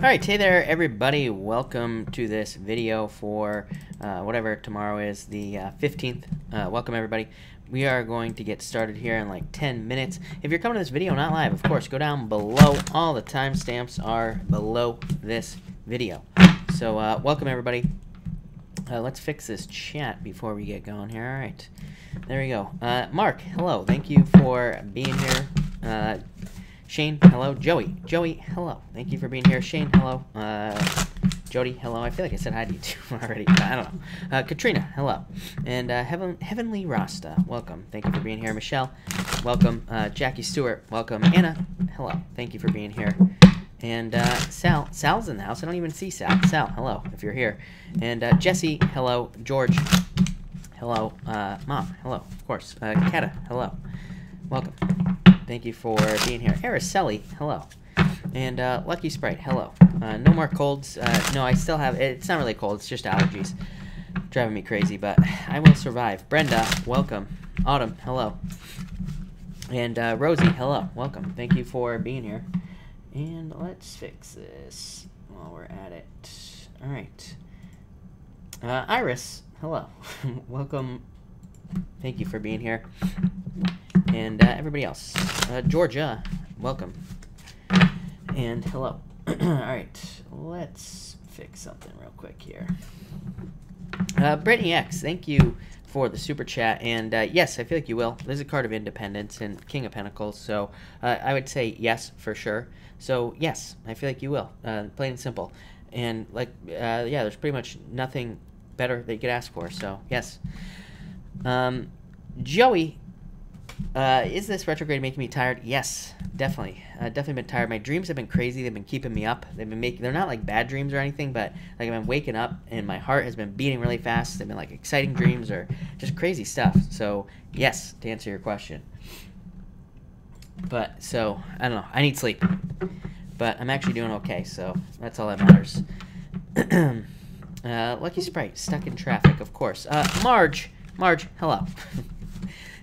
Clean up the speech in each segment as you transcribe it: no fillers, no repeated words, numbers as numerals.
Alright, hey there everybody, welcome to this video for whatever tomorrow is, the 15th. Welcome everybody. We are going to get started here in like 10 minutes. If you're coming to this video not live, of course, go down below. All the timestamps are below this video. So welcome everybody. Let's fix this chat before we get going here. Alright, there we go. Mark, hello, thank you for being here. Shane, hello. Joey, hello. Thank you for being here. Shane, hello. Jody, hello. I feel like I said hi to you two already. I don't know. Katrina, hello. And Heavenly Rasta, welcome. Thank you for being here. Michelle, welcome. Jackie Stewart, welcome. Anna, hello. Thank you for being here. And Sal's in the house. I don't even see Sal. Sal, hello, if you're here. And Jesse, hello. George, hello. Mom, hello, of course. Kata, hello. Welcome. Thank you for being here. Araceli, hello. And Lucky Sprite, hello. No more colds. No, I still have, it's not really cold, it's just allergies. Driving me crazy, but I will survive. Brenda, welcome. Autumn, hello. And Rosie, hello. Welcome. Thank you for being here. And let's fix this while we're at it. All right. Iris, hello. Welcome. Thank you for being here. And everybody else. Georgia, welcome. And hello. Alright, let's fix something real quick here. Brittany X, thank you for the super chat. And yes, I feel like you will. There's a card of independence and King of Pentacles. So I would say yes, for sure. So yes, I feel like you will. Plain and simple. And like, yeah, there's pretty much nothing better that you could ask for. So yes. Joey, is this retrograde making me tired? Yes, definitely. Definitely been tired. My dreams have been crazy. They've been keeping me up. They're not like bad dreams or anything, but like I've been waking up and my heart has been beating really fast. They've been like exciting dreams or just crazy stuff. So yes, to answer your question. But so I don't know. I need sleep, but I'm actually doing okay. So that's all that matters. Lucky Sprite, stuck in traffic, of course. Marge, hello.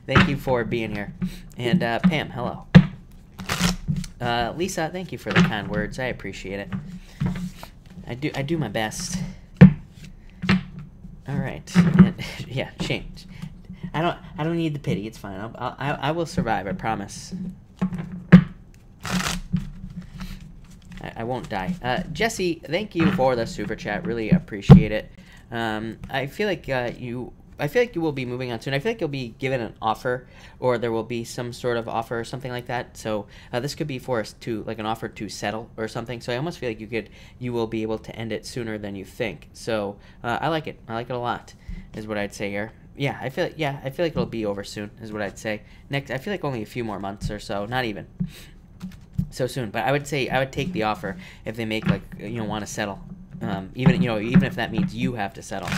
Thank you for being here. And Pam, hello. Lisa, thank you for the kind words. I appreciate it. I do my best. All right. And, yeah, Shane. I don't need the pity. It's fine. I will survive. I promise. I won't die. Jesse, thank you for the super chat. Really appreciate it. I feel like you will be moving on soon. I feel like you'll be given an offer, or there will be some sort of offer or something like that. So this could be for us to like an offer to settle or something. So I almost feel like you will be able to end it sooner than you think. So I like it. I like it a lot, is what I'd say here. Yeah, I feel like it'll be over soon, is what I'd say. Next, I feel like only a few more months or so, not even so soon. But I would say I would take the offer if they make like want to settle. Even if that means you have to settle,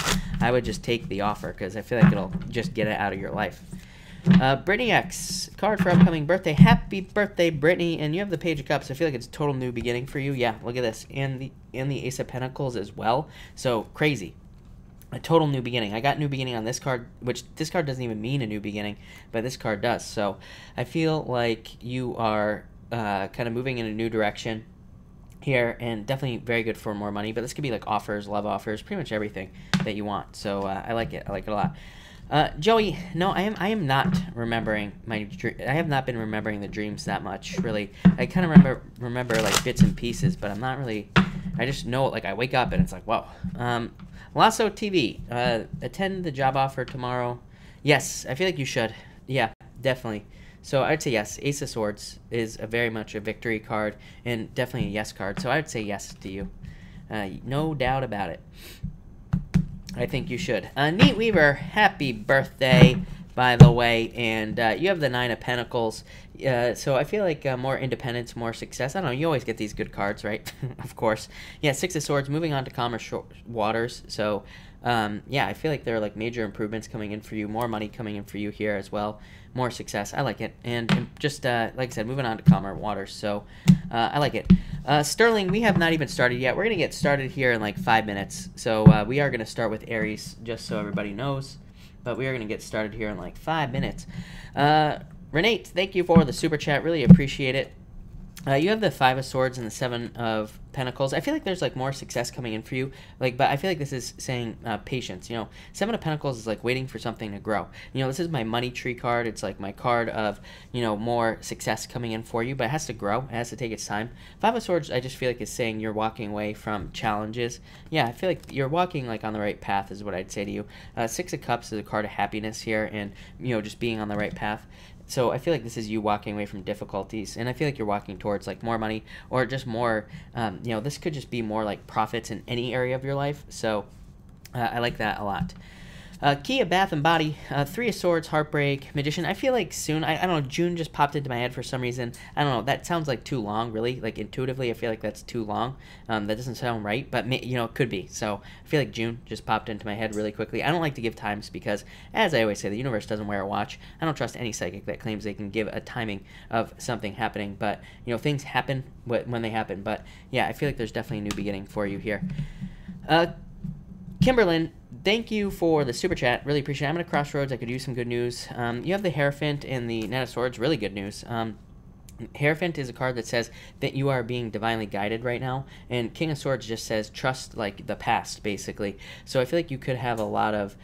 I would just take the offer because I feel like it'll just get it out of your life. Brittany X, card for upcoming birthday. Happy birthday, Brittany! And you have the Page of Cups. I feel like it's a total new beginning for you. Yeah, look at this, and the Ace of Pentacles as well. So crazy, a total new beginning. I got new beginning on this card, which this card doesn't even mean a new beginning, but this card does. So I feel like you are kind of moving in a new direction here, and definitely very good for more money. But this could be like offers, love offers, pretty much everything that you want. So I like it. I like it a lot. Joey, no, I am not remembering I have not been remembering the dreams that much, really. I kind of remember like bits and pieces, but I'm not really. I just know, like, I wake up and it's like, whoa. Lasso TV, attend the job offer tomorrow. Yes, I feel like you should. Yeah, definitely. So I'd say yes. Ace of Swords is very much a victory card and definitely a yes card. So I would say yes to you. No doubt about it. I think you should. Neat Weaver, happy birthday, by the way. And you have the Nine of Pentacles. So I feel like more independence, more success. I don't know. You always get these good cards, right? Of course. Yeah, Six of Swords, moving on to calmer waters. So yeah, I feel like there are like major improvements coming in for you. More money coming in for you here as well. More success. I like it. And just like I said, moving on to calmer waters. So I like it. Sterling, we have not even started yet. We're going to get started here in like 5 minutes. So we are going to start with Aries, just so everybody knows. But we are going to get started here in like 5 minutes. Renate, thank you for the super chat. Really appreciate it. You have the Five of Swords and the Seven of Pentacles. I feel like there's like more success coming in for you, like, but I feel like this is saying patience. You know, Seven of Pentacles is like waiting for something to grow. You know, this is my money tree card. It's like my card of, you know, more success coming in for you, but it has to grow. It has to take its time. Five of Swords, I just feel like is saying you're walking away from challenges. Yeah, I feel like you're walking like on the right path is what I'd say to you. Six of Cups is a card of happiness here, and, you know, just being on the right path. So I feel like this is you walking away from difficulties, and I feel like you're walking towards like more money or just more, you know, this could just be more like profits in any area of your life. So I like that a lot. Key of Bath and Body, Three of Swords, Heartbreak, Magician. I feel like soon, I don't know, June just popped into my head for some reason. I don't know, that sounds like too long, really. Like intuitively, I feel like that's too long. That doesn't sound right, but you know, it could be. So I feel like June just popped into my head really quickly. I don't like to give times because, as I always say, the universe doesn't wear a watch. I don't trust any psychic that claims they can give a timing of something happening. But, you know, things happen when they happen. But yeah, I feel like there's definitely a new beginning for you here. Kimberlyn, thank you for the super chat. Really appreciate it. I'm at a crossroads. I could use some good news. You have the Hierophant and the Knight of Swords. Really good news. Hierophant is a card that says that you are being divinely guided right now, and King of Swords just says trust like the past, basically. So I feel like you could have a lot of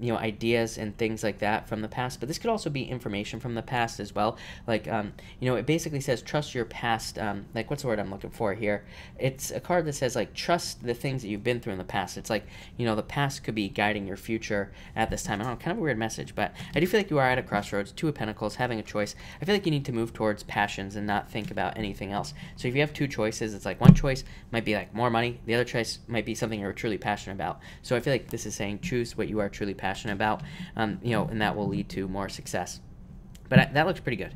you know, ideas and things like that from the past, but this could also be information from the past as well. Like you know, it basically says trust your past. Like, what's the word I'm looking for here? It's a card that says like trust the things that you've been through in the past. It's like, you know, the past could be guiding your future at this time. I don't know, kind of a weird message, but I do feel like you are at a crossroads. Two of Pentacles, having a choice. I feel like you need to move towards passions and not think about anything else. So if you have two choices, it's like one choice might be like more money, the other choice might be something you're truly passionate about. So I feel like this is saying choose what you are truly passionate about, you know, and that will lead to more success. But that looks pretty good,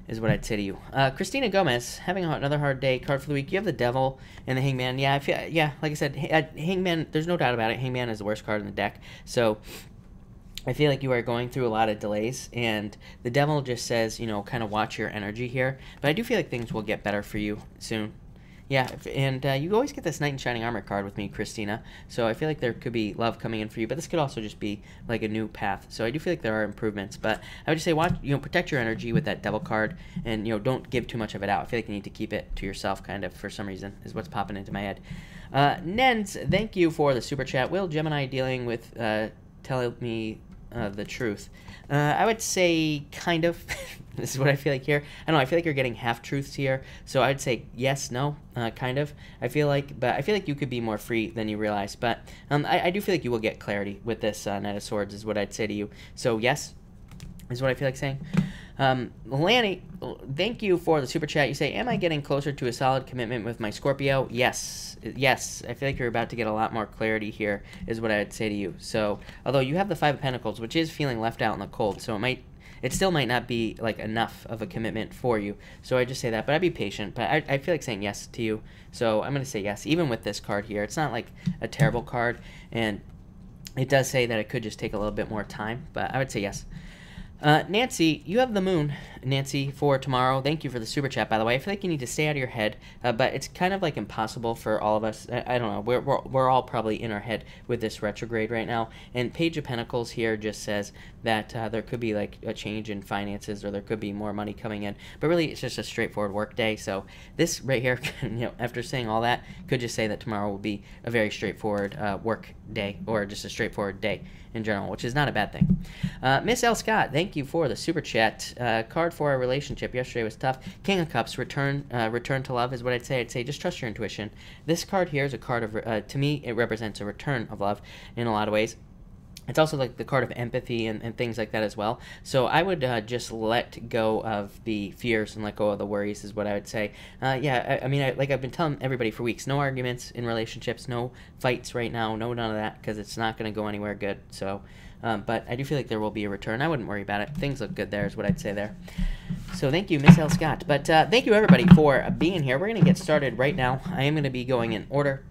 is what I'd say to you. Christina Gomez, having another hard day. Card for the week. You have the Devil and the Hangman. Yeah, like I said, Hangman, there's no doubt about it. Hangman is the worst card in the deck. So I feel like you are going through a lot of delays, and the Devil just says, you know, kind of watch your energy here. But I do feel like things will get better for you soon. Yeah, and you always get this Knight in Shining Armor card with me, Christina. So I feel like there could be love coming in for you, but this could also just be like a new path. So I do feel like there are improvements, but I would just say watch, you know, protect your energy with that Devil card, and, you know, don't give too much of it out. I feel like you need to keep it to yourself, kind of, for some reason, is what's popping into my head. Nens, thank you for the super chat. Will Gemini dealing with telling me the truth? I would say kind of. This is what I feel like here. I don't know, I feel like you're getting half-truths here. So I'd say yes, no, kind of. I feel like you could be more free than you realize. But I do feel like you will get clarity with this Knight of Swords is what I'd say to you. So yes, is what I feel like saying. Lanny, thank you for the super chat. You say, am I getting closer to a solid commitment with my Scorpio? Yes. Yes. I feel like you're about to get a lot more clarity here, is what I'd say to you. So, although you have the Five of Pentacles, which is feeling left out in the cold, so it still might not be like enough of a commitment for you. So I just say that, but I'd be patient. But I feel like saying yes to you. So I'm going to say yes, even with this card here. It's not like a terrible card, and it does say that it could just take a little bit more time, but I would say yes. Nancy, you have the moon, Nancy, for tomorrow. Thank you for the super chat, by the way. I feel like you need to stay out of your head, but it's kind of like impossible for all of us. I don't know. We're all probably in our head with this retrograde right now. And Page of Pentacles here just says that there could be like a change in finances, or there could be more money coming in. But really, it's just a straightforward work day. So this right here, you know, after saying all that, could just say that tomorrow will be a very straightforward work day, or just a straightforward day in general, which is not a bad thing. Miss L. Scott, thank you for the super chat. Card for our relationship yesterday was tough. King of Cups, return to love is what I'd say. I'd say just trust your intuition. This card here is a card of, to me, it represents a return of love in a lot of ways. It's also like the card of empathy and things like that as well. So I would just let go of the fears and let go of the worries is what I would say. Yeah, I mean, like I've been telling everybody for weeks, no arguments in relationships, no fights right now, none of that, because it's not going to go anywhere good. So, but I do feel like there will be a return. I wouldn't worry about it. Things look good there is what I'd say there. So thank you, Miss L. Scott. But thank you, everybody, for being here. We're going to get started right now. I am going to be going in order.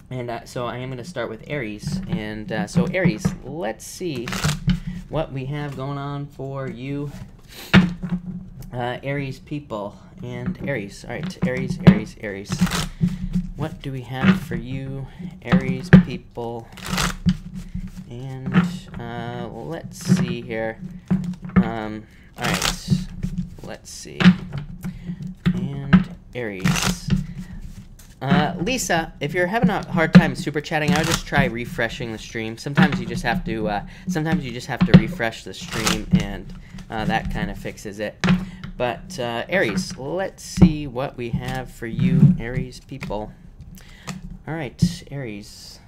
And so I am going to start with Aries. And so Aries, let's see what we have going on for you, Aries people. And Aries, all right, Aries. What do we have for you, Aries people? And let's see here. All right, let's see. And Aries. Lisa, if you're having a hard time super chatting, I would just try refreshing the stream. Sometimes you just have to refresh the stream, and that kind of fixes it. But Aries, let's see what we have for you, Aries people. All right, Aries.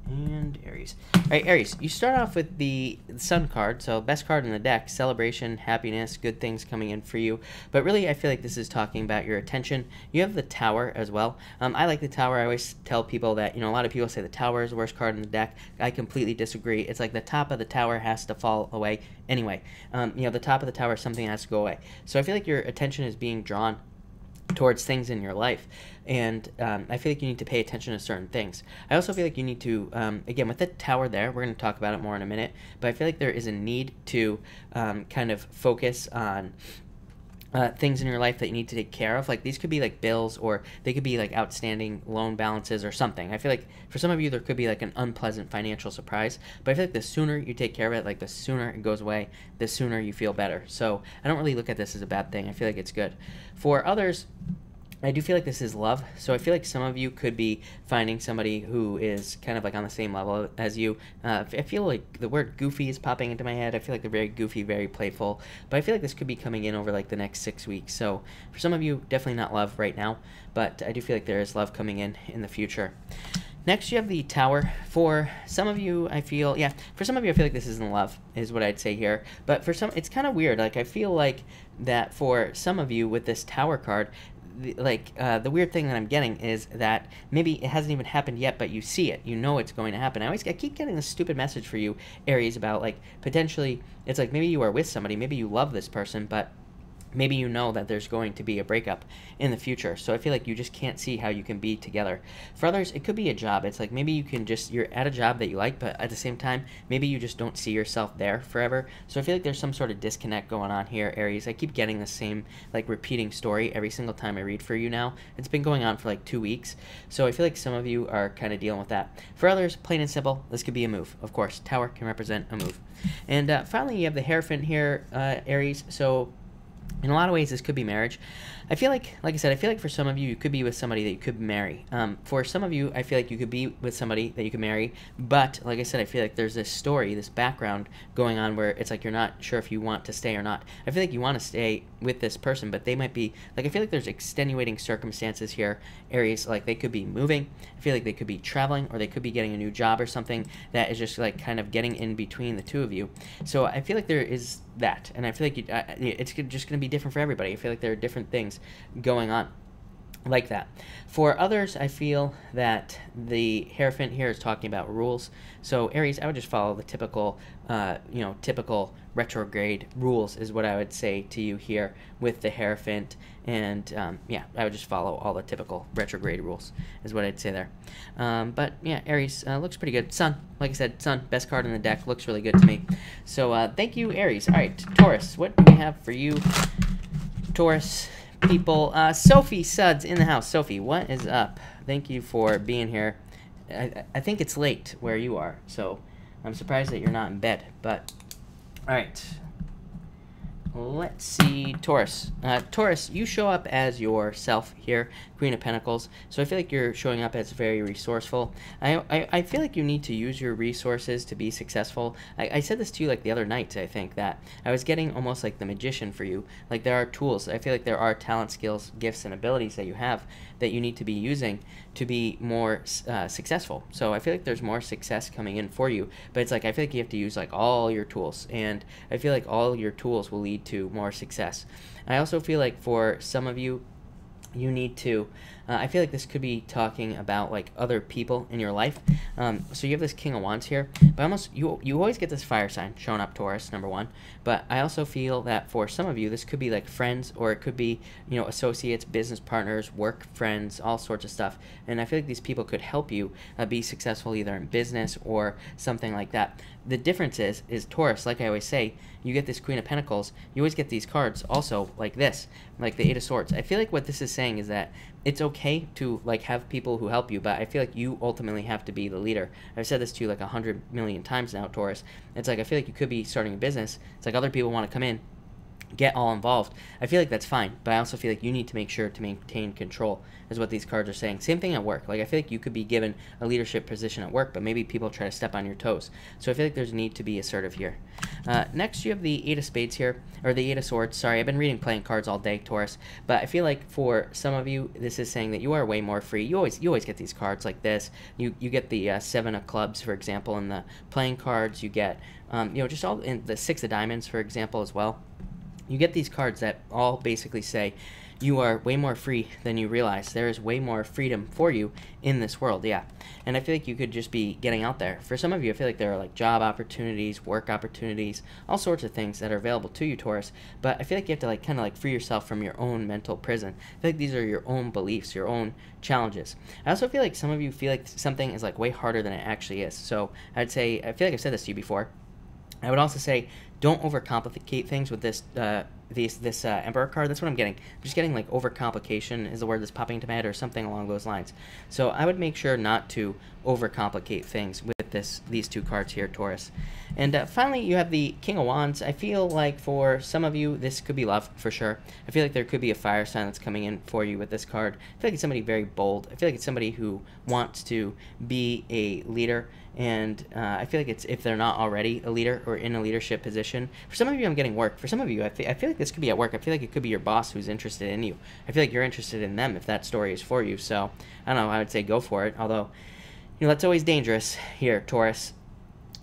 And Aries. All right, Aries, you start off with the Sun card, so best card in the deck, celebration, happiness, good things coming in for you. But really, I feel like this is talking about your attention. You have the Tower as well. I like the Tower. I always tell people that, a lot of people say the Tower is the worst card in the deck. I completely disagree. It's like the top of the Tower has to fall away anyway. The top of the Tower is something that has to go away. So I feel like your attention is being drawn towards things in your life, and I feel like you need to pay attention to certain things. I also feel like you need to, again, with the Tower there, we're going to talk about it more in a minute, but I feel like there is a need to kind of focus on things in your life that you need to take care of. Like, these could be like bills, or they could be like outstanding loan balances or something. I feel like for some of you there could be like an unpleasant financial surprise, but I feel like the sooner you take care of it, like the sooner it goes away, the sooner you feel better. So I don't really look at this as a bad thing. I feel like it's good. For others, I do feel like this is love. So I feel like some of you could be finding somebody who is kind of like on the same level as you. I feel like the word goofy is popping into my head. I feel like they're very goofy, very playful. But I feel like this could be coming in over like the next 6 weeks. So for some of you, definitely not love right now. But I do feel like there is love coming in the future. Next, you have the Tower. For some of you, I feel like this isn't love, is what I'd say here. But for some, it's kind of weird. Like, I feel like that for some of you with this Tower card, the weird thing that I'm getting is that maybe it hasn't even happened yet, but you see it. You know it's going to happen. I keep getting this stupid message for you, Aries, about like potentially, it's like maybe you are with somebody, maybe you love this person, but maybe you know that there's going to be a breakup in the future. So I feel like you just can't see how you can be together. For others, it could be a job. It's like maybe you're at a job that you like, but at the same time, maybe you just don't see yourself there forever. So I feel like there's some sort of disconnect going on here, Aries. I keep getting the same like repeating story every single time I read for you now. It's been going on for like 2 weeks. So I feel like some of you are kind of dealing with that. For others, plain and simple, this could be a move. Of course, Tower can represent a move. And finally, you have the Hierophant here, Aries. So in a lot of ways, this could be marriage. I feel like I said, I feel like for some of you, you could be with somebody that you could marry. For some of you, I feel like you could be with somebody that you could marry. But like I said, I feel like there's this story, this background going on where it's like you're not sure if you want to stay or not. I feel like you want to stay with this person, but they might be, like, I feel like there's extenuating circumstances here, Aries. Like, they could be moving. I feel like they could be traveling, or they could be getting a new job or something that is just like kind of getting in between the two of you. So I feel like there is that, and I feel like it's just going to be different for everybody. I feel like there are different things going on like that. For others, I feel that the Hierophant here is talking about rules. So Aries, I would just follow the typical, typical retrograde rules is what I would say to you here with the Hierophant. And yeah, I would just follow all the typical retrograde rules is what I'd say there. But yeah, Aries looks pretty good. Sun, like I said, Sun, best card in the deck, looks really good to me. So thank you, Aries. All right, Taurus, what do we have for you, Taurus people? Sophie Suds in the house. Sophie, what is up? Thank you for being here. I think it's late where you are, so I'm surprised that you're not in bed. But all right, let's see, Taurus. Taurus, you show up as yourself here, Queen of Pentacles. So I feel like you're showing up as very resourceful. I feel like you need to use your resources to be successful. I said this to you like the other night, I think, that I was getting almost like the magician for you. Like, there are tools. I feel like there are talent, skills, gifts, and abilities that you have that you need to be using to be more successful. So I feel like there's more success coming in for you, but it's like I feel like you have to use like all your tools, and I feel like all your tools will lead to more success. I also feel like for some of you, you need to, I feel like this could be talking about like other people in your life. So you have this King of Wands here, but you always get this fire sign showing up, Taurus, number one. But I also feel that for some of you, this could be like friends, or it could be, associates, business partners, work friends, all sorts of stuff. And I feel like these people could help you be successful either in business or something like that. The difference is Taurus, like I always say, you get this Queen of Pentacles, you always get these cards also like this, like the Eight of Swords. I feel like what this is saying is that it's okay to like have people who help you, but I feel like you ultimately have to be the leader. I've said this to you like 100 million times now, Taurus. It's like I feel like you could be starting a business. It's like other people want to come in get all involved, I feel like that's fine, but I also feel like you need to make sure to maintain control, is what these cards are saying. Same thing at work. Like, I feel like you could be given a leadership position at work, but maybe people try to step on your toes. So I feel like there's a need to be assertive here. Next, you have the Eight of Spades here, or the Eight of Swords. Sorry, I've been reading playing cards all day, Taurus, but I feel like for some of you, this is saying that you are way more free. You always get these cards like this. You get the Seven of Clubs, for example, in the playing cards. You get, just all in the Six of Diamonds, for example, as well. You get these cards that all basically say you are way more free than you realize. There is way more freedom for you in this world, yeah. And I feel like you could just be getting out there. For some of you, I feel like there are like job opportunities, work opportunities, all sorts of things that are available to you, Taurus. But I feel like you have to like kind of like free yourself from your own mental prison. I feel like these are your own beliefs, your own challenges. I also feel like some of you feel like something is like way harder than it actually is. So I'd say, I feel like I've said this to you before. I would also say, don't overcomplicate things with this Emperor card. That's what I'm getting. I'm just getting like overcomplication is the word that's popping into my head, or something along those lines. So I would make sure not to overcomplicate things with these two cards here, Taurus. And finally, you have the King of Wands. I feel like for some of you, this could be love for sure. I feel like there could be a fire sign that's coming in for you with this card. I feel like it's somebody very bold. I feel like it's somebody who wants to be a leader. And I feel like it's, if they're not already a leader or in a leadership position. For some of you, I'm getting work. For some of you, I feel like this could be at work. I feel like it could be your boss who's interested in you. I feel like you're interested in them if that story is for you. So, I don't know, I would say go for it. Although, that's always dangerous here, Taurus.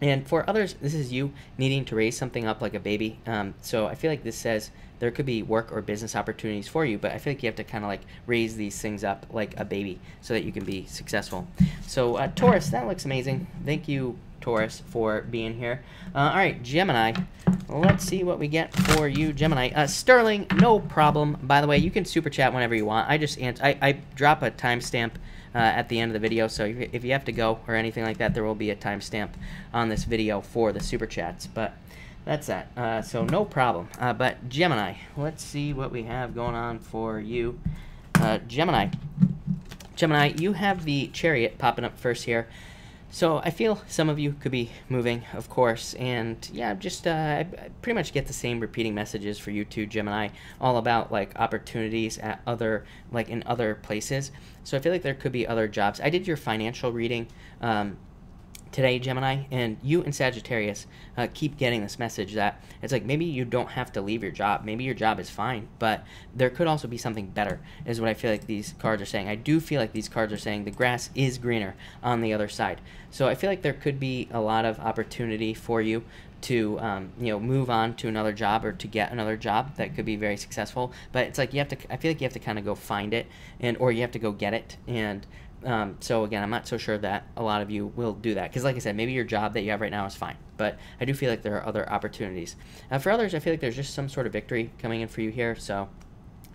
And for others, this is you needing to raise something up like a baby. So I feel like this says there could be work or business opportunities for you, but I feel like you have to kind of like raise these things up like a baby so that you can be successful. So Taurus, that looks amazing. Thank you, Taurus, for being here. All right, Gemini. Let's see what we get for you, Gemini. Sterling, no problem. By the way, you can super chat whenever you want. I drop a timestamp at the end of the video, so if you have to go or anything like that, there will be a timestamp on this video for the super chats. But that's that. So no problem. But Gemini, let's see what we have going on for you. Gemini, you have the Chariot popping up first here. So I feel some of you could be moving, of course, and yeah, just I pretty much get the same repeating messages for you too, Gemini, all about like opportunities at in other places. So I feel like there could be other jobs. I did your financial reading today, Gemini, and you and Sagittarius keep getting this message that it's like maybe you don't have to leave your job. Maybe your job is fine, but there could also be something better, is what I feel like these cards are saying. I do feel like these cards are saying the grass is greener on the other side. So I feel like there could be a lot of opportunity for you to move on to another job or to get another job that could be very successful. But it's like I feel like you have to kind of go find it, or you have to go get it. And so again, I'm not so sure that a lot of you will do that, because like I said, maybe your job that you have right now is fine, but I do feel like there are other opportunities. For others, I feel like there's just some sort of victory coming in for you here, so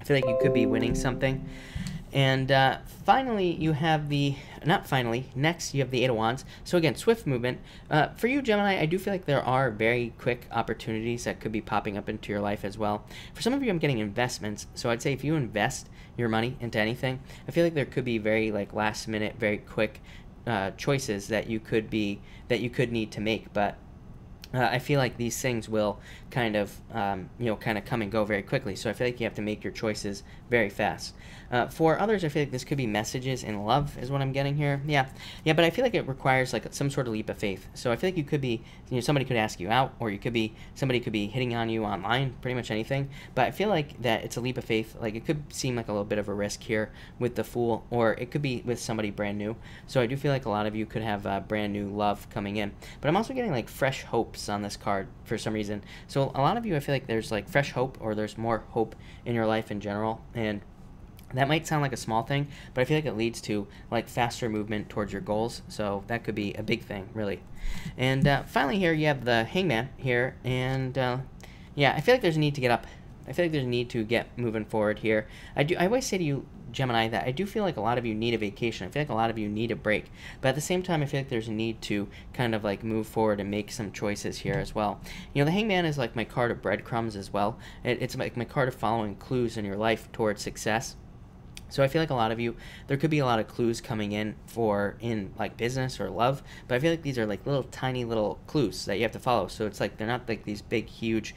I feel like you could be winning something. And finally, you have next you have the Eight of Wands. So again, swift movement. For you, Gemini, I do feel like there are very quick opportunities that could be popping up into your life as well. For some of you, I'm getting investments. So I'd say if you invest your money into anything, I feel like there could be very like last minute, very quick choices that you could need to make. But I feel like these things will kind of come and go very quickly. So I feel like you have to make your choices very fast. For others, I feel like this could be messages in love is what I'm getting here. Yeah, but I feel like it requires like some sort of leap of faith. So I feel like you could be, somebody could ask you out, or somebody could be hitting on you online, pretty much anything. But I feel like that it's a leap of faith. Like it could seem like a little bit of a risk here with the Fool, or it could be with somebody brand new. So I do feel like a lot of you could have brand new love coming in. But I'm also getting like fresh hopes on this card for some reason. So a lot of you, I feel like there's like fresh hope, or there's more hope in your life in general. And that might sound like a small thing, but I feel like it leads to like faster movement towards your goals. So that could be a big thing, really. And finally here you have the Hangman here. And yeah, I feel like there's a need to get up. I feel like there's a need to get moving forward here. I always say to you, Gemini, that I do feel like a lot of you need a vacation. I feel like a lot of you need a break. But at the same time, I feel like there's a need to kind of like move forward and make some choices here as well. The Hangman is like my card of breadcrumbs as well. It's like my card of following clues in your life towards success. So I feel like a lot of you, there could be a lot of clues coming in like business or love, but I feel like these are like tiny little clues that you have to follow. So it's like they're not like these big, huge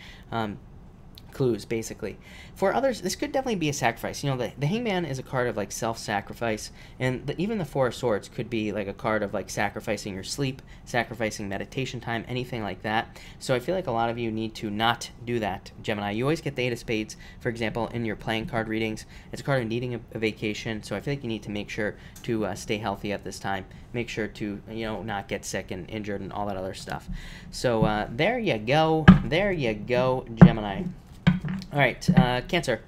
clues, basically. For others, this could definitely be a sacrifice. You know, the Hangman is a card of like self-sacrifice, and even the Four of Swords could be like a card of like sacrificing your sleep, sacrificing meditation time, anything like that. So I feel like a lot of you need to not do that, Gemini. You always get the Eight of Spades, for example, in your playing card readings. It's a card of needing a vacation, so I feel like you need to make sure to stay healthy at this time. Make sure to, you know, not get sick and injured and all that other stuff. So there you go. There you go, Gemini. All right, Cancer.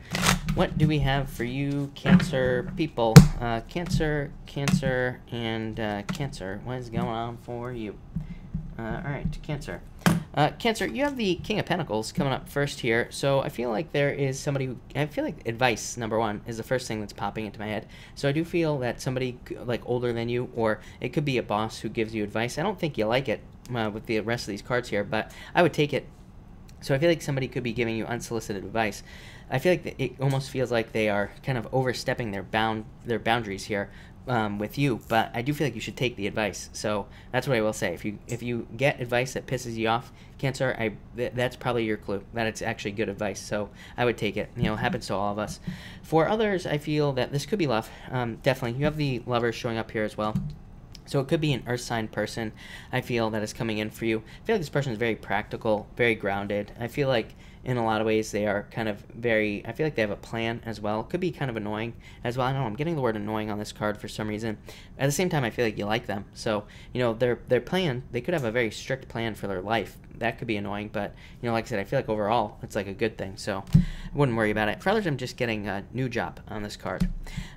What do we have for you, Cancer people? Cancer, and Cancer. What is going on for you? All right, Cancer. Cancer, you have the King of Pentacles coming up first here, so I feel like there is somebody who, I feel like advice, number one, is the first thing that's popping into my head. So I do feel that somebody, like, older than you, or it could be a boss who gives you advice. I don't think you like it with the rest of these cards here, but I would take it. So I feel like somebody could be giving you unsolicited advice. I feel like it almost feels like they are kind of overstepping their boundaries here with you, but I do feel like you should take the advice. So that's what I will say. If you get advice that pisses you off, Cancer, that's probably your clue that it's actually good advice. So I would take it. You know, it happens to all of us. For others, I feel that this could be love. Definitely, you have the Lovers showing up here as well. So it could be an earth sign person, I feel, that is coming in for you. I feel like this person is very practical, very grounded. I feel like in a lot of ways they are kind of very, I feel like they have a plan as well. Could be kind of annoying as well. I don't know, I'm getting the word annoying on this card for some reason. At the same time, I feel like you like them. So, you know, their plan, they could have a very strict plan for their life. That could be annoying, but, you know, like I said, I feel like overall it's like a good thing. So I wouldn't worry about it. For others, I'm just getting a new job on this card.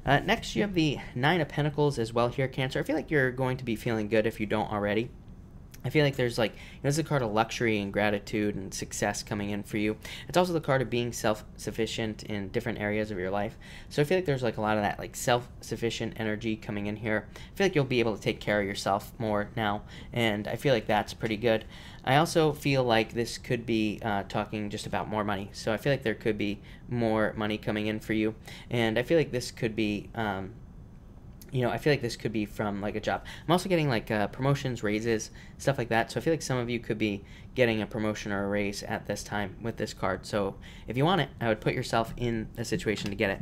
Next, you have the Nine of Pentacles as well here, Cancer. I feel like you're going to be feeling good if you don't already. I feel like there's like, you know, this is a card of luxury and gratitude and success coming in for you. It's also the card of being self-sufficient in different areas of your life. So I feel like there's like a lot of that like self-sufficient energy coming in here. I feel like you'll be able to take care of yourself more now, and I feel like that's pretty good. I also feel like this could be talking just about more money. So I feel like there could be more money coming in for you, and I feel like this could be you know, I feel like this could be from like a job. I'm also getting like promotions, raises, stuff like that. So I feel like some of you could be getting a promotion or a raise at this time with this card. So if you want it, I would put yourself in a situation to get it.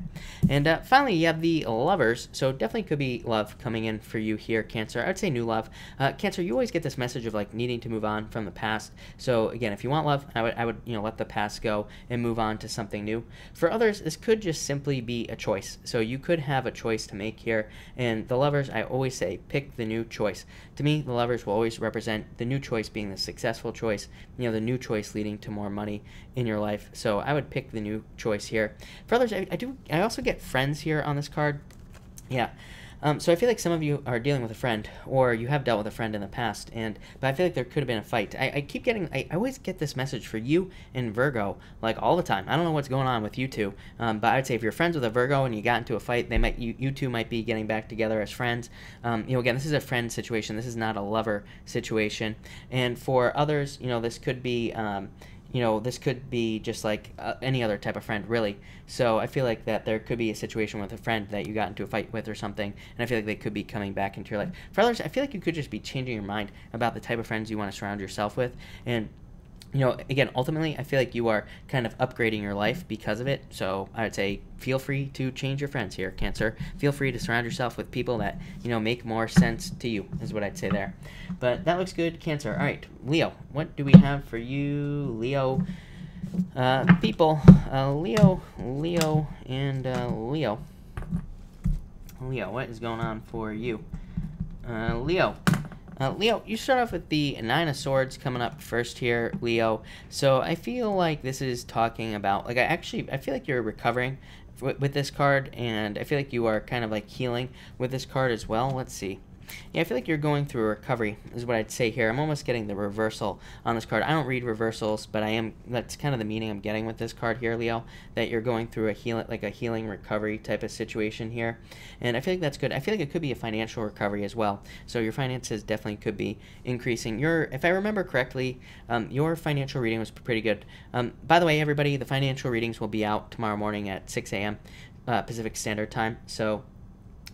And finally, you have the Lovers. So definitely could be love coming in for you here, Cancer. I would say new love. Cancer, you always get this message of like needing to move on from the past. So again, if you want love, I would you know, let the past go and move on to something new. For others, this could just simply be a choice. So you could have a choice to make here. And the Lovers, I always say, pick the new choice. To me, the Lovers will always represent the new choice being the successful choice, you know, the new choice leading to more money in your life. So I would pick the new choice here. For others, I also get friends here on this card. Yeah. So I feel like some of you are dealing with a friend, or you have dealt with a friend in the past, but I feel like there could have been a fight. I always get this message for you and Virgo, like all the time. I don't know what's going on with you two, but I'd say if you're friends with a Virgo and you got into a fight, you two might be getting back together as friends. You know, again, this is a friend situation. This is not a lover situation. And for others, you know, this could be you know, this could be just like any other type of friend, really. So I feel like that there could be a situation with a friend that you got into a fight with or something, and I feel like they could be coming back into your life. For others, I feel like you could just be changing your mind about the type of friends you want to surround yourself with. And you know, again, ultimately, I feel like you are kind of upgrading your life because of it. So I would say feel free to change your friends here, Cancer. Feel free to surround yourself with people that, you know, make more sense to you, is what I'd say there. But that looks good, Cancer. All right, Leo, what do we have for you, Leo? People, Leo, and Leo. Leo, what is going on for you? Leo. Leo, you start off with the Nine of Swords coming up first here, Leo. So I feel like this is talking about, like, I feel like you're recovering with this card, and I feel like you are kind of like healing with this card as well. Let's see. Yeah, I feel like you're going through a recovery, is what I'd say here. I'm almost getting the reversal on this card. I don't read reversals, but that's kind of the meaning I'm getting with this card here, Leo, that you're going through a healing recovery type of situation here. And I feel like that's good. I feel like it could be a financial recovery as well. So your finances definitely could be increasing. If I remember correctly, your financial reading was pretty good. By the way, everybody, the financial readings will be out tomorrow morning at 6 a.m. Pacific Standard Time. So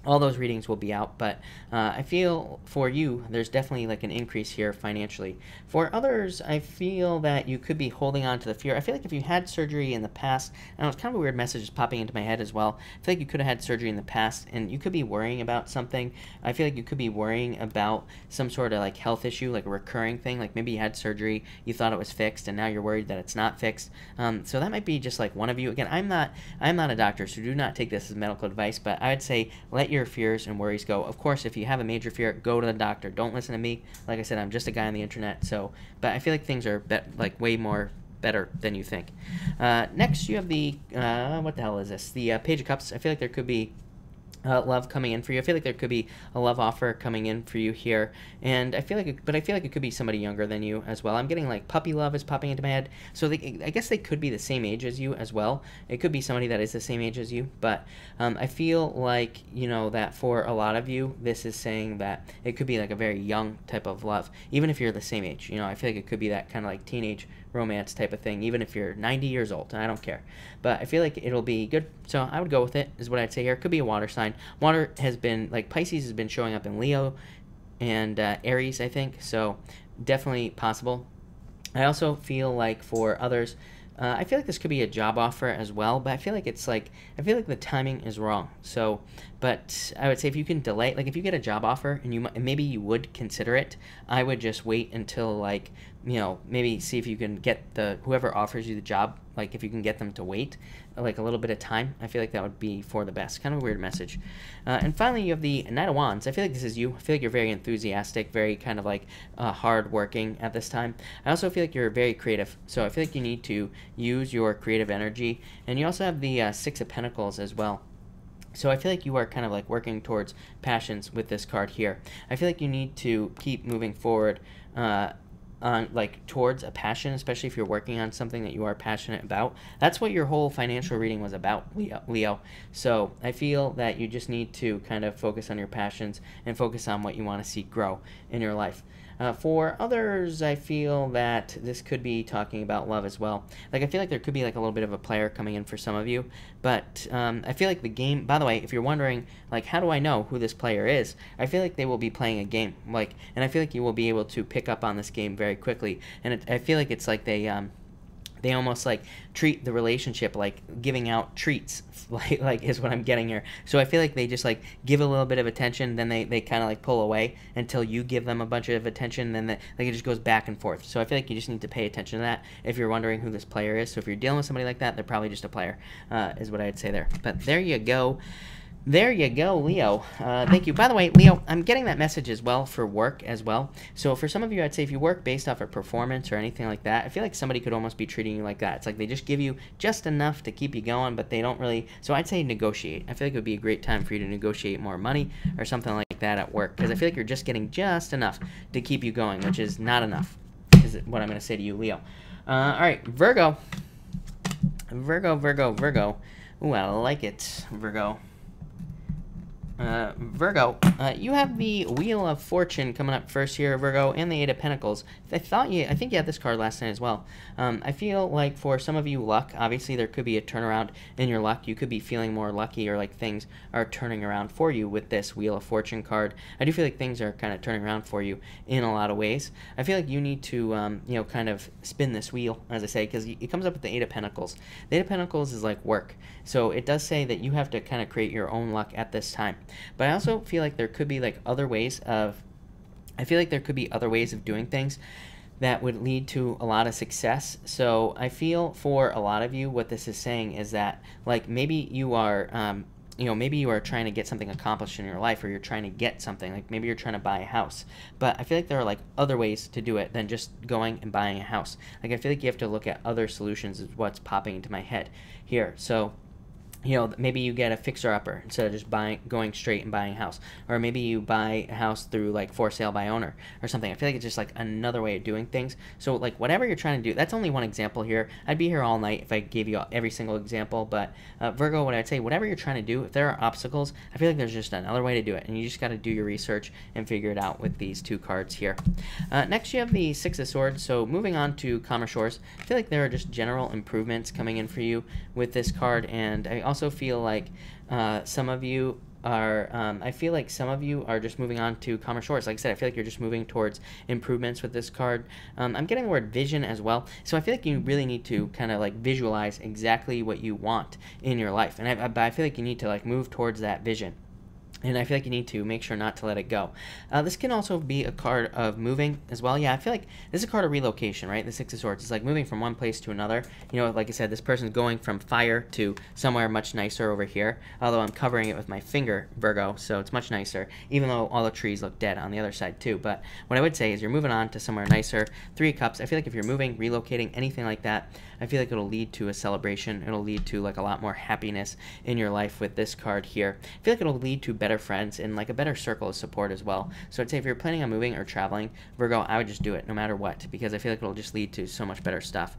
all those readings will be out, but I feel for you, there's definitely like an increase here financially. For others, I feel that you could be holding on to the fear. I feel like if you had surgery in the past, I know it's kind of a weird message just popping into my head as well. I feel like you could have had surgery in the past, and you could be worrying about something. I feel like you could be worrying about some sort of like health issue, like a recurring thing. Like maybe you had surgery, you thought it was fixed, and now you're worried that it's not fixed. So that might be just like one of you. Again, I'm not a doctor, so do not take this as medical advice, but I would say let your fears and worries go. Of course, if you have a major fear, go to the doctor. Don't listen to me. Like I said, I'm just a guy on the internet. So, but I feel like things are like way more better than you think. Next, you have the what the hell is this? The Page of Cups. I feel like there could be love coming in for you. I feel like there could be a love offer coming in for you here, and I feel like it could be somebody younger than you as well. I'm getting like puppy love is popping into my head, so I guess they could be the same age as you as well. It could be somebody that is the same age as you, but I feel like, you know, that for a lot of you, this is saying that it could be like a very young type of love, even if you're the same age. You know, I feel like it could be that kind of like teenage romance type of thing, even if you're 90 years old. I don't care, but I feel like it'll be good, so I would go with it, is what I'd say here. It could be a water sign. Water has been, like, Pisces has been showing up in Leo and Aries, I think, so definitely possible. I also feel like for others, I feel like this could be a job offer as well, but I feel like the timing is wrong. So, but I would say if you can delay, like if you get a job offer and maybe you would consider it, I would just wait until, like, you know, maybe see if you can get whoever offers you the job, like if you can get them to wait like a little bit of time. I feel like that would be for the best. Kind of a weird message. And finally, you have the Knight of Wands. I feel like this is you. I feel like you're very enthusiastic, very kind of like hard working at this time. I also feel like you're very creative, so I feel like you need to use your creative energy. And you also have the Six of Pentacles as well. So I feel like you are kind of like working towards passions with this card here. I feel like you need to keep moving forward on like towards a passion, especially if you're working on something that you are passionate about. That's what your whole financial reading was about, Leo. So I feel that you just need to kind of focus on your passions and focus on what you want to see grow in your life. For others, I feel that this could be talking about love as well. Like, I feel like there could be like a little bit of a player coming in for some of you, but I feel like the game, by the way, if you're wondering, like, how do I know who this player is? I feel like they will be playing a game, like, and I feel like you will be able to pick up on this game very quickly, and I feel like it's like they almost like treat the relationship like giving out treats, like is what I'm getting here. So I feel like they just like give a little bit of attention, then they kind of like pull away until you give them a bunch of attention, then like it just goes back and forth. So I feel like you just need to pay attention to that if you're wondering who this player is. So if you're dealing with somebody like that, they're probably just a player, is what I'd say there. But there you go. There you go, Leo. Thank you. By the way, Leo, I'm getting that message as well for work as well. So for some of you, I'd say if you work based off of performance or anything like that, I feel like somebody could almost be treating you like that. It's like they just give you just enough to keep you going, but they don't really. So I'd say negotiate. I feel like it would be a great time for you to negotiate more money or something like that at work, because I feel like you're just getting just enough to keep you going, which is not enough, is what I'm going to say to you, Leo. All right, Virgo. Virgo. Ooh, I like it, Virgo. Virgo, you have the Wheel of Fortune coming up first here, Virgo, and the Eight of Pentacles. I think you had this card last night as well. I feel like for some of you, luck, obviously there could be a turnaround in your luck. You could be feeling more lucky, or like things are turning around for you with this Wheel of Fortune card. I do feel like things are kind of turning around for you in a lot of ways. I feel like you need to, you know, kind of spin this wheel, as I say, because it comes up with the Eight of Pentacles. The Eight of Pentacles is like work. So it does say that you have to kind of create your own luck at this time. But I also feel like there could be like other ways of doing things that would lead to a lot of success. So I feel for a lot of you, what this is saying is that, like, maybe you are, maybe you are trying to get something accomplished in your life, or you're trying to get something, like maybe you're trying to buy a house. But I feel like there are like other ways to do it than just going and buying a house. Like, I feel like you have to look at other solutions, is what's popping into my head here. So, you know, maybe you get a fixer-upper instead of just going straight and buying a house. Or maybe you buy a house through, like, for sale by owner or something. I feel like it's just, like, another way of doing things. So, like, whatever you're trying to do, that's only one example here. I'd be here all night if I gave you every single example. But, Virgo, what I'd say, whatever you're trying to do, if there are obstacles, I feel like there's just another way to do it. And you just got to do your research and figure it out with these two cards here. Next, you have the Six of Swords. So, moving on to calmer shores, I feel like there are just general improvements coming in for you with this card. And I also feel like some of you are, I feel like some of you are just moving on to calmer shores. Like I said, I feel like you're just moving towards improvements with this card. I'm getting the word vision as well. So I feel like you really need to kind of like visualize exactly what you want in your life. And I feel like you need to like move towards that vision. And I feel like you need to make sure not to let it go. This can also be a card of moving as well. Yeah, I feel like this is a card of relocation, right? The Six of Swords. It's like moving from one place to another. You know, like I said, this person's going from fire to somewhere much nicer over here. Although I'm covering it with my finger, Virgo, so it's much nicer. Even though all the trees look dead on the other side too. But what I would say is you're moving on to somewhere nicer. Three of Cups. I feel like if you're moving, relocating, anything like that, I feel like it'll lead to a celebration. It'll lead to like a lot more happiness in your life with this card here. I feel like it'll lead to better friends and like a better circle of support as well. So I'd say if you're planning on moving or traveling, Virgo, I would just do it no matter what, because I feel like it'll just lead to so much better stuff.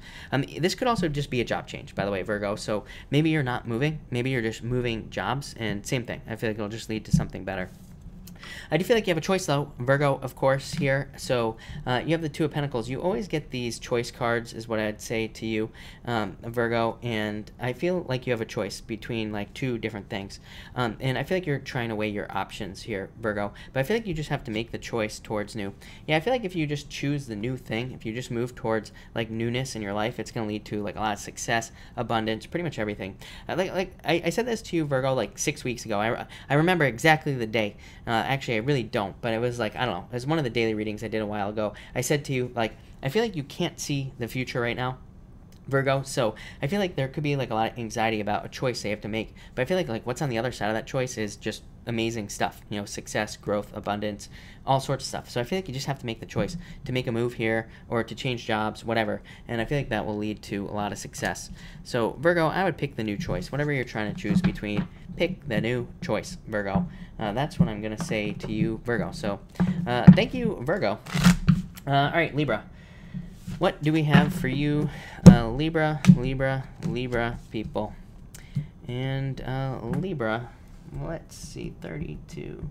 This could also just be a job change, by the way, Virgo. So maybe you're not moving, maybe you're just moving jobs, and same thing. I feel like it'll just lead to something better. I do feel like you have a choice, though, Virgo, of course, here. So you have the Two of Pentacles. You always get these choice cards, is what I'd say to you, Virgo. And I feel like you have a choice between, like, two different things. And I feel like you're trying to weigh your options here, Virgo. But I feel like you just have to make the choice towards new. Yeah, I feel like if you just choose the new thing, if you just move towards, like, newness in your life, it's going to lead to, like, a lot of success, abundance, pretty much everything. I said this to you, Virgo, like 6 weeks ago. I remember exactly the day. Actually, I really don't, but it was like, I don't know, it was one of the daily readings I did a while ago. I said to you, like, I feel like you can't see the future right now, Virgo, so I feel like there could be like a lot of anxiety about a choice they have to make, but I feel like what's on the other side of that choice is just amazing stuff, you know, success, growth, abundance, all sorts of stuff. So I feel like you just have to make the choice to make a move here or to change jobs, whatever, and I feel like that will lead to a lot of success. So Virgo, I would pick the new choice. Whatever you're trying to choose between, pick the new choice, Virgo. That's what I'm going to say to you, Virgo. So thank you, Virgo. All right, Libra. What do we have for you, Libra people? And Libra, let's see, 32,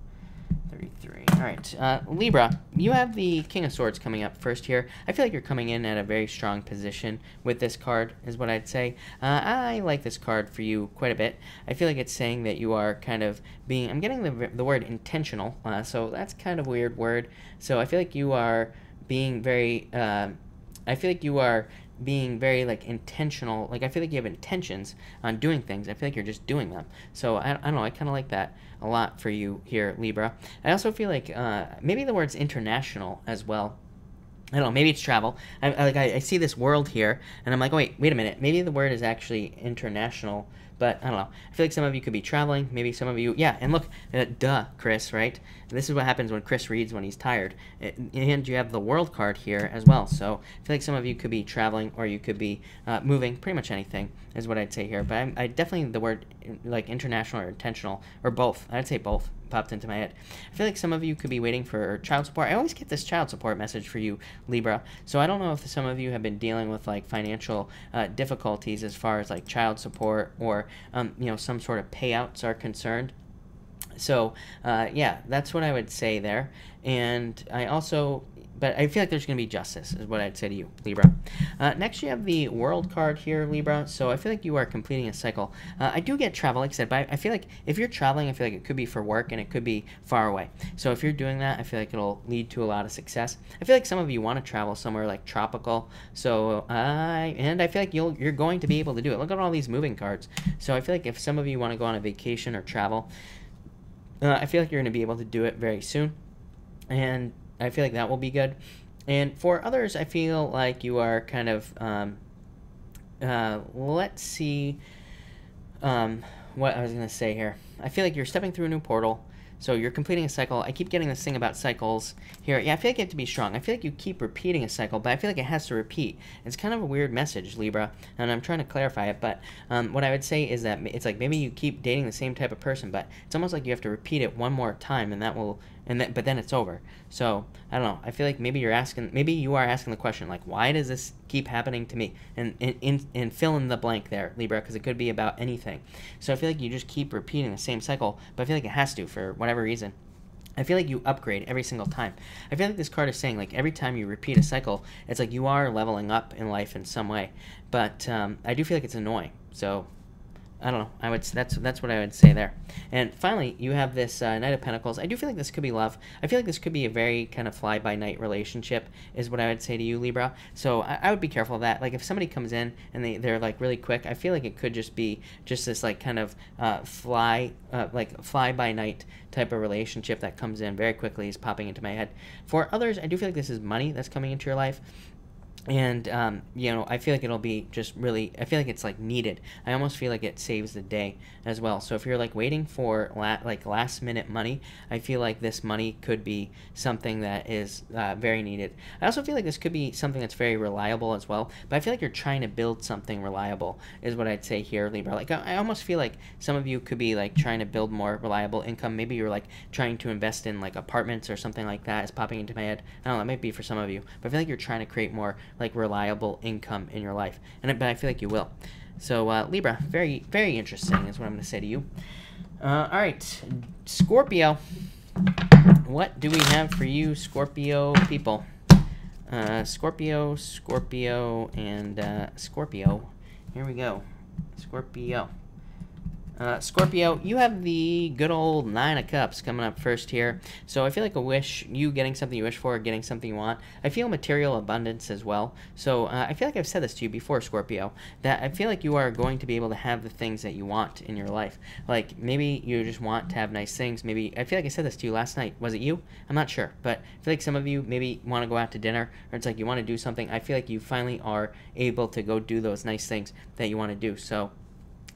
33. All right, Libra, you have the King of Swords coming up first here. I feel like you're coming in at a very strong position with this card, is what I'd say. I like this card for you quite a bit. I feel like it's saying that you are kind of being, I'm getting the word intentional, so that's kind of a weird word. So I feel like you are being very, like intentional. Like I feel like you have intentions on doing things. I feel like you're just doing them. So I don't know, I kind of like that a lot for you here, Libra. I also feel like maybe the word's international as well. I don't know, maybe it's travel. I see this world here, and I'm like, oh, wait a minute. Maybe the word is actually international, but I don't know. I feel like some of you could be traveling. Maybe some of you, yeah, and look, duh, Chris, right? This is what happens when Chris reads when he's tired. And you have the World card here as well. So I feel like some of you could be traveling, or you could be moving, pretty much anything is what I'd say here. But I definitely, the word like international or intentional, or both. I'd say both popped into my head. I feel like some of you could be waiting for child support. I always get this child support message for you, Libra. So I don't know if some of you have been dealing with like financial difficulties as far as like child support or you know, some sort of payouts are concerned. So yeah, that's what I would say there. And I also, but I feel like there's going to be justice is what I'd say to you, Libra. Next, you have the World card here, Libra. So I feel like you are completing a cycle. I do get travel, like I said, but I feel like if you're traveling, I feel like it could be for work and it could be far away. So if you're doing that, I feel like it'll lead to a lot of success. I feel like some of you want to travel somewhere like tropical. So and I feel like you're going to be able to do it. Look at all these moving cards. So I feel like if some of you want to go on a vacation or travel, I feel like you're going to be able to do it very soon. And I feel like that will be good. And for others, I feel like you are kind of, let's see what I was going to say here. I feel like you're stepping through a new portal. So you're completing a cycle. I keep getting this thing about cycles here. Yeah, I feel like you have to be strong. I feel like you keep repeating a cycle, but I feel like it has to repeat. It's kind of a weird message, Libra, and I'm trying to clarify it. But what I would say is that it's like maybe you keep dating the same type of person, but it's almost like you have to repeat it one more time, and that will, but then it's over. So I don't know. I feel like maybe you are asking the question, like, why does this keep happening to me? And fill in the blank there, Libra, because it could be about anything. So I feel like you just keep repeating the same cycle, but I feel like it has to for whatever reason. I feel like you upgrade every single time. I feel like this card is saying, like, every time you repeat a cycle, it's like you are leveling up in life in some way. But I do feel like it's annoying. So I don't know. That's what I would say there. And finally, you have this Knight of Pentacles. I do feel like this could be love. I feel like this could be a very kind of fly-by-night relationship, is what I would say to you, Libra. So I would be careful of that. Like if somebody comes in and they're like really quick, I feel like it could just be just this like kind of fly-by-night type of relationship that comes in very quickly is popping into my head. For others, I do feel like this is money that's coming into your life. And, you know, I feel like it'll be just really, I feel like it's, like, needed. I almost feel like it saves the day as well. So if you're, like, waiting for, last-minute money, I feel like this money could be something that is very needed. I also feel like this could be something that's very reliable as well. But I feel like you're trying to build something reliable is what I'd say here, Libra. Like, I almost feel like some of you could be, like, trying to build more reliable income. Maybe you're, like, trying to invest in, like, apartments or something like that is popping into my head. I don't know, that might be for some of you. But I feel like you're trying to create more like reliable income in your life, but I feel like you will. So Libra, very, very interesting is what I'm going to say to you. All right, Scorpio, what do we have for you, Scorpio people? Scorpio, and Scorpio. Here we go, Scorpio. Scorpio, you have the good old 9 of Cups coming up first here. So I feel like you getting something you wish for, getting something you want. I feel material abundance as well. So I feel like I've said this to you before, Scorpio, that I feel like you are going to be able to have the things that you want in your life. Like maybe you just want to have nice things. Maybe, I feel like I said this to you last night. Was it you? I'm not sure. But I feel like some of you maybe want to go out to dinner, or it's like you want to do something. I feel like you finally are able to go do those nice things that you want to do. So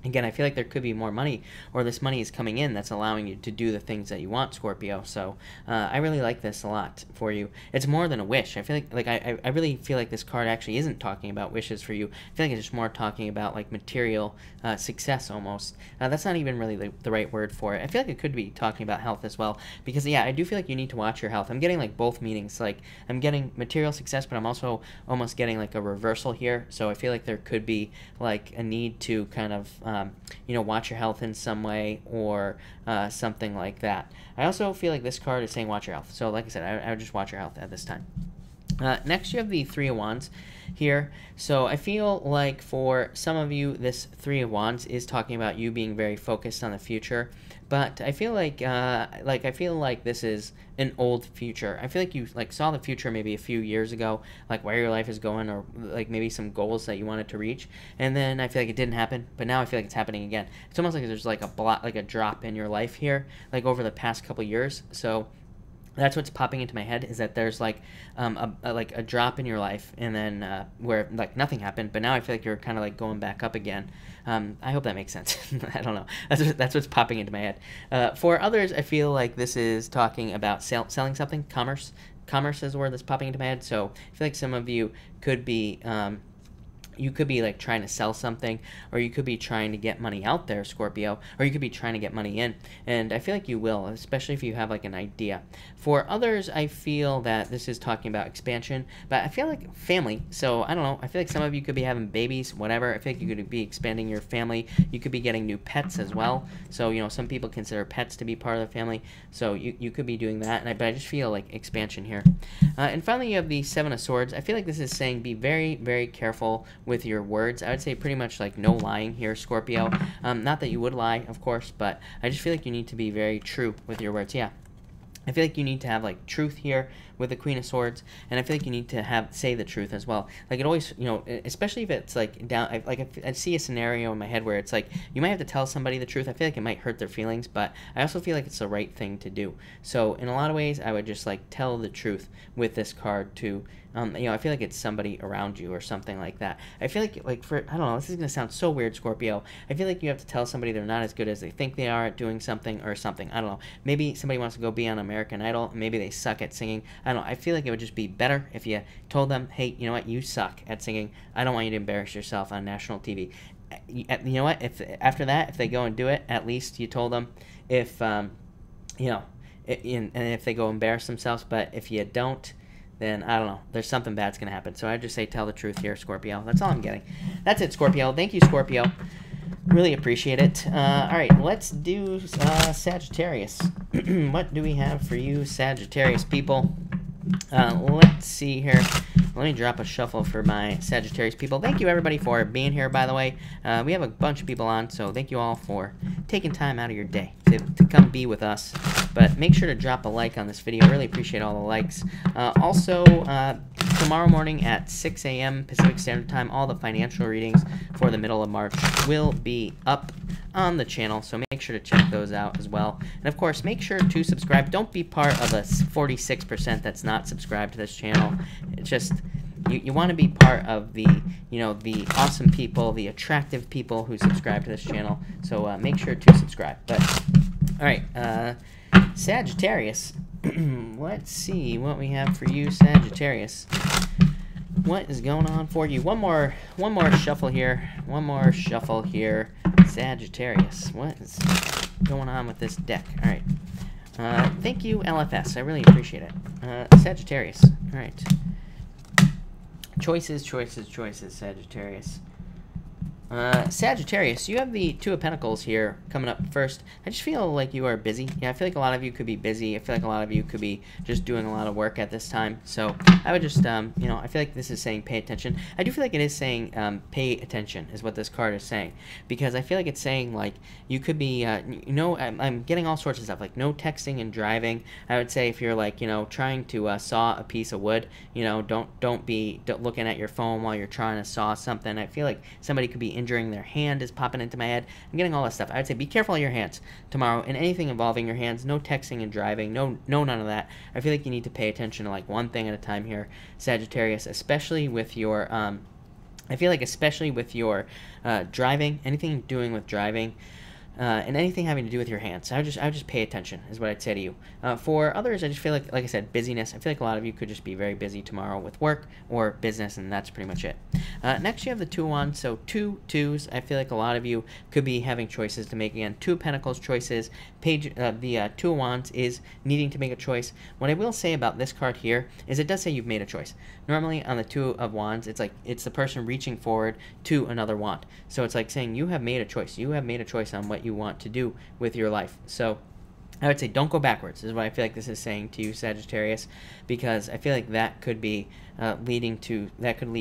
again, I feel like there could be more money, or this money is coming in that's allowing you to do the things that you want, Scorpio. So I really like this a lot for you. It's more than a wish. I feel like I really feel like this card actually isn't talking about wishes for you. I feel like it's just more talking about like material success almost. That's not even really the right word for it. I feel like it could be talking about health as well, because yeah, I do feel like you need to watch your health. I'm getting like both meanings. Like I'm getting material success, but I'm also almost getting like a reversal here. So I feel like there could be like a need to kind of you know, watch your health in some way, or something like that. I also feel like this card is saying watch your health. So like I said, I would just watch your health at this time. Next, you have the 3 of Wands here. So I feel like for some of you, this 3 of Wands is talking about you being very focused on the future. But I feel like this is an old future. I feel like you like saw the future maybe a few years ago, like where your life is going, or like maybe some goals that you wanted to reach, and then I feel like it didn't happen. But now I feel like it's happening again. It's almost like there's like a drop in your life here, like over the past couple years. So that's what's popping into my head, is that there's like a drop in your life, and then where like nothing happened, but now I feel like you're kind of like going back up again. I hope that makes sense. I don't know. That's what's popping into my head. For others, I feel like this is talking about selling something, commerce. Commerce is the word that's popping into my head. So I feel like some of you could be you could be like trying to sell something, or you could be trying to get money out there, Scorpio, or you could be trying to get money in, and I feel like you will, especially if you have like an idea. For others, I feel that this is talking about expansion, but I feel like family. So I don't know, I feel like some of you could be having babies, whatever. I feel like you could be expanding your family. You could be getting new pets as well. So, you know, some people consider pets to be part of the family, so you could be doing that, but I just feel like expansion here. And finally, you have the 7 of Swords. I feel like this is saying be very, very careful with your words. I would say pretty much like no lying here, Scorpio. Not that you would lie, of course, but I just feel like you need to be very true with your words. Yeah, I feel like you need to have like truth here with the Queen of Swords, and I feel like you need to say the truth as well. Like it always, you know, especially if it's like down, I see a scenario in my head where it's like you might have to tell somebody the truth. I feel like it might hurt their feelings, but I also feel like it's the right thing to do. So in a lot of ways, I would just like tell the truth with this card to, you know, I feel like it's somebody around you or something like that. I feel like for, I don't know, this is going to sound so weird, Scorpio. I feel like you have to tell somebody they're not as good as they think they are at doing something or something. I don't know. Maybe somebody wants to go be on American Idol, and maybe they suck at singing. I don't know. I feel like it would just be better if you told them, hey, you know what, you suck at singing. I don't want you to embarrass yourself on national TV. You know what, if after that, if they go and do it, at least you told them. If, you know, and if they go embarrass themselves, but if you don't, then I don't know, there's something bad's going to happen. So I just say tell the truth here, Scorpio. That's all I'm getting. That's it, Scorpio. Thank you, Scorpio. Really appreciate it. All right, let's do Sagittarius. What do we have for you, Sagittarius people? Let's see here. Let me drop a shuffle for my Sagittarius people. Thank you, everybody, for being here, by the way. We have a bunch of people on, so thank you all for taking time out of your day to come be with us. But make sure to drop a like on this video. Really appreciate all the likes. Also, tomorrow morning at 6 a.m. Pacific Standard Time, all the financial readings for the middle of March will be up on the channel, so make sure to check those out as well. And of course, make sure to subscribe. Don't be part of the 46% that's not subscribed to this channel. It's just you want to be part of the the awesome people, the attractive people who subscribe to this channel. So make sure to subscribe. But all right, Sagittarius. Let's see what we have for you, Sagittarius. What is going on for you? One more shuffle here. One more shuffle here, Sagittarius. What is going on with this deck? All right. Thank you, LFS. I really appreciate it. Sagittarius. All right. Choices, choices, choices, Sagittarius. Sagittarius, you have the Two of Pentacles here coming up first. I just feel like you are busy. Yeah, I feel like a lot of you could be busy. I feel like a lot of you could be just doing a lot of work at this time. So I would just, I feel like this is saying pay attention. I do feel like it is saying pay attention is what this card is saying. Because I feel like it's saying, like, you could be, I'm getting all sorts of stuff, like no texting and driving. I would say if you're, like, trying to saw a piece of wood, don't be looking at your phone while you're trying to saw something. I feel like somebody could be injuring their hand is popping into my head. I'm getting all this stuff. I would say be careful of your hands tomorrow and anything involving your hands. No texting and driving. No, none of that. I feel like you need to pay attention to like one thing at a time here, Sagittarius, especially with your I feel like especially with your driving, anything doing with driving, and anything having to do with your hands. I would just pay attention is what I'd say to you. For others, I just feel like I said, busyness. I feel like a lot of you could just be very busy tomorrow with work or business, and that's pretty much it. Next, you have the Two of Wands, so 2 2s. I feel like a lot of you could be having choices to make. Again, Two of Pentacles choices. The Two of Wands is needing to make a choice. What I will say about this card here is it does say you've made a choice. Normally on the Two of Wands, it's like it's the person reaching forward to another wand. So it's like saying you have made a choice. You have made a choice on what you want to do with your life. So I would say don't go backwards is what I feel like this is saying to you, Sagittarius, because I feel like that could be lead to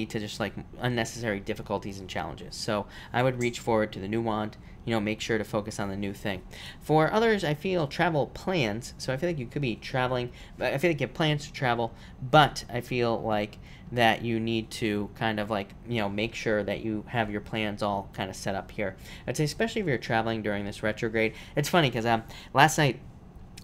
just like unnecessary difficulties and challenges. So I would reach forward to the new wand, make sure to focus on the new thing. For others, I feel travel plans. So I feel like you could be traveling, I feel like you have plans to travel, but I feel like that you need to kind of like, make sure that you have your plans all kind of set up here. I'd say especially if you're traveling during this retrograde. It's funny because last night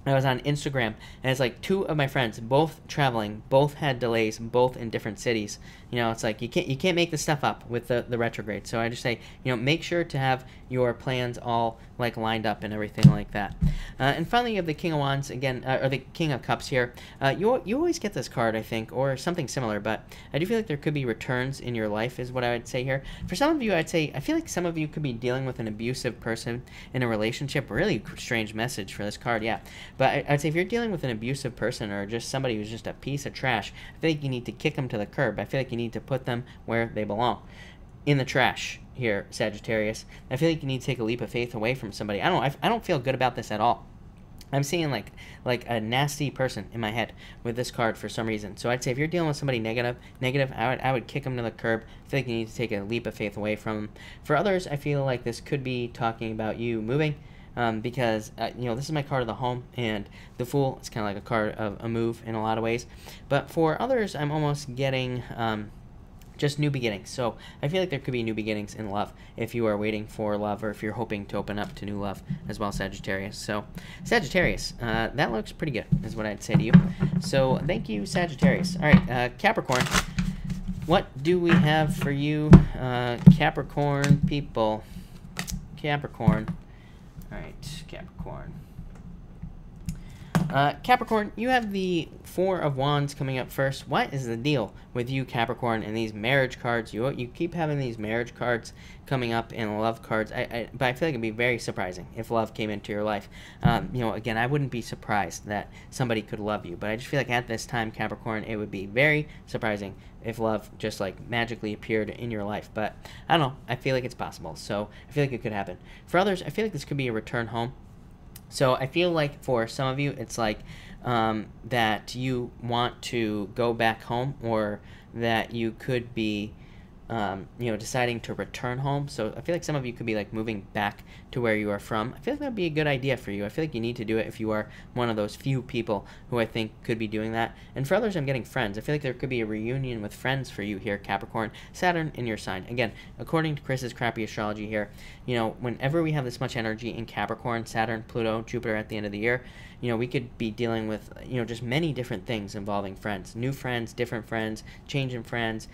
I was on Instagram, and it's like 2 of my friends, both traveling, both had delays, both in different cities. It's like you can't make this stuff up with the retrograde. So I just say, make sure to have your plans all like lined up and everything like that. And finally, you have the King of Wands again, or the King of Cups here. You always get this card, I think, or something similar, but I do feel like there could be returns in your life is what I would say here. For some of you, I'd say I feel like some of you could be dealing with an abusive person in a relationship. Really strange message for this card, yeah. But I'd say if you're dealing with an abusive person or just somebody who's just a piece of trash, I feel like you need to kick them to the curb. I feel like you need to put them where they belong, in the trash here, Sagittarius. I feel like you need to take a leap of faith away from somebody. I don't feel good about this at all. I'm seeing like a nasty person in my head with this card for some reason. So I'd say if you're dealing with somebody negative, I would kick them to the curb. I feel like you need to take a leap of faith away from them. For others, I feel like this could be talking about you moving. Because, this is my card of the home, and the Fool is kind of like a card of a move in a lot of ways. But for others, I'm almost getting just new beginnings. So I feel like there could be new beginnings in love if you are waiting for love or if you're hoping to open up to new love as well, Sagittarius. So Sagittarius, that looks pretty good is what I'd say to you. So thank you, Sagittarius. All right, Capricorn. What do we have for you, Capricorn people? Capricorn. All right, Capricorn. Capricorn, you have the Four of Wands coming up first. What is the deal with you, Capricorn, and these marriage cards? You keep having these marriage cards coming up and love cards. But I feel like it'd be very surprising if love came into your life. Again, I wouldn't be surprised that somebody could love you, but I just feel like at this time, Capricorn, it would be very surprising if love just like magically appeared in your life. But I don't know. I feel like it's possible. So I feel like it could happen. For others, I feel like this could be a return home. So I feel like for some of you, it's like that you want to go back home, or that you could be deciding to return home. So I feel like some of you could be like moving back to where you are from. I feel like that would be a good idea for you. I feel like you need to do it if you are one of those few people who I think could be doing that. And for others, I'm getting friends. I feel like there could be a reunion with friends for you here, Capricorn. Saturn in your sign. Again, according to Chris's crappy astrology here, whenever we have this much energy in Capricorn, Saturn, Pluto, Jupiter at the end of the year, we could be dealing with, just many different things involving friends. New friends, different friends, changing friends,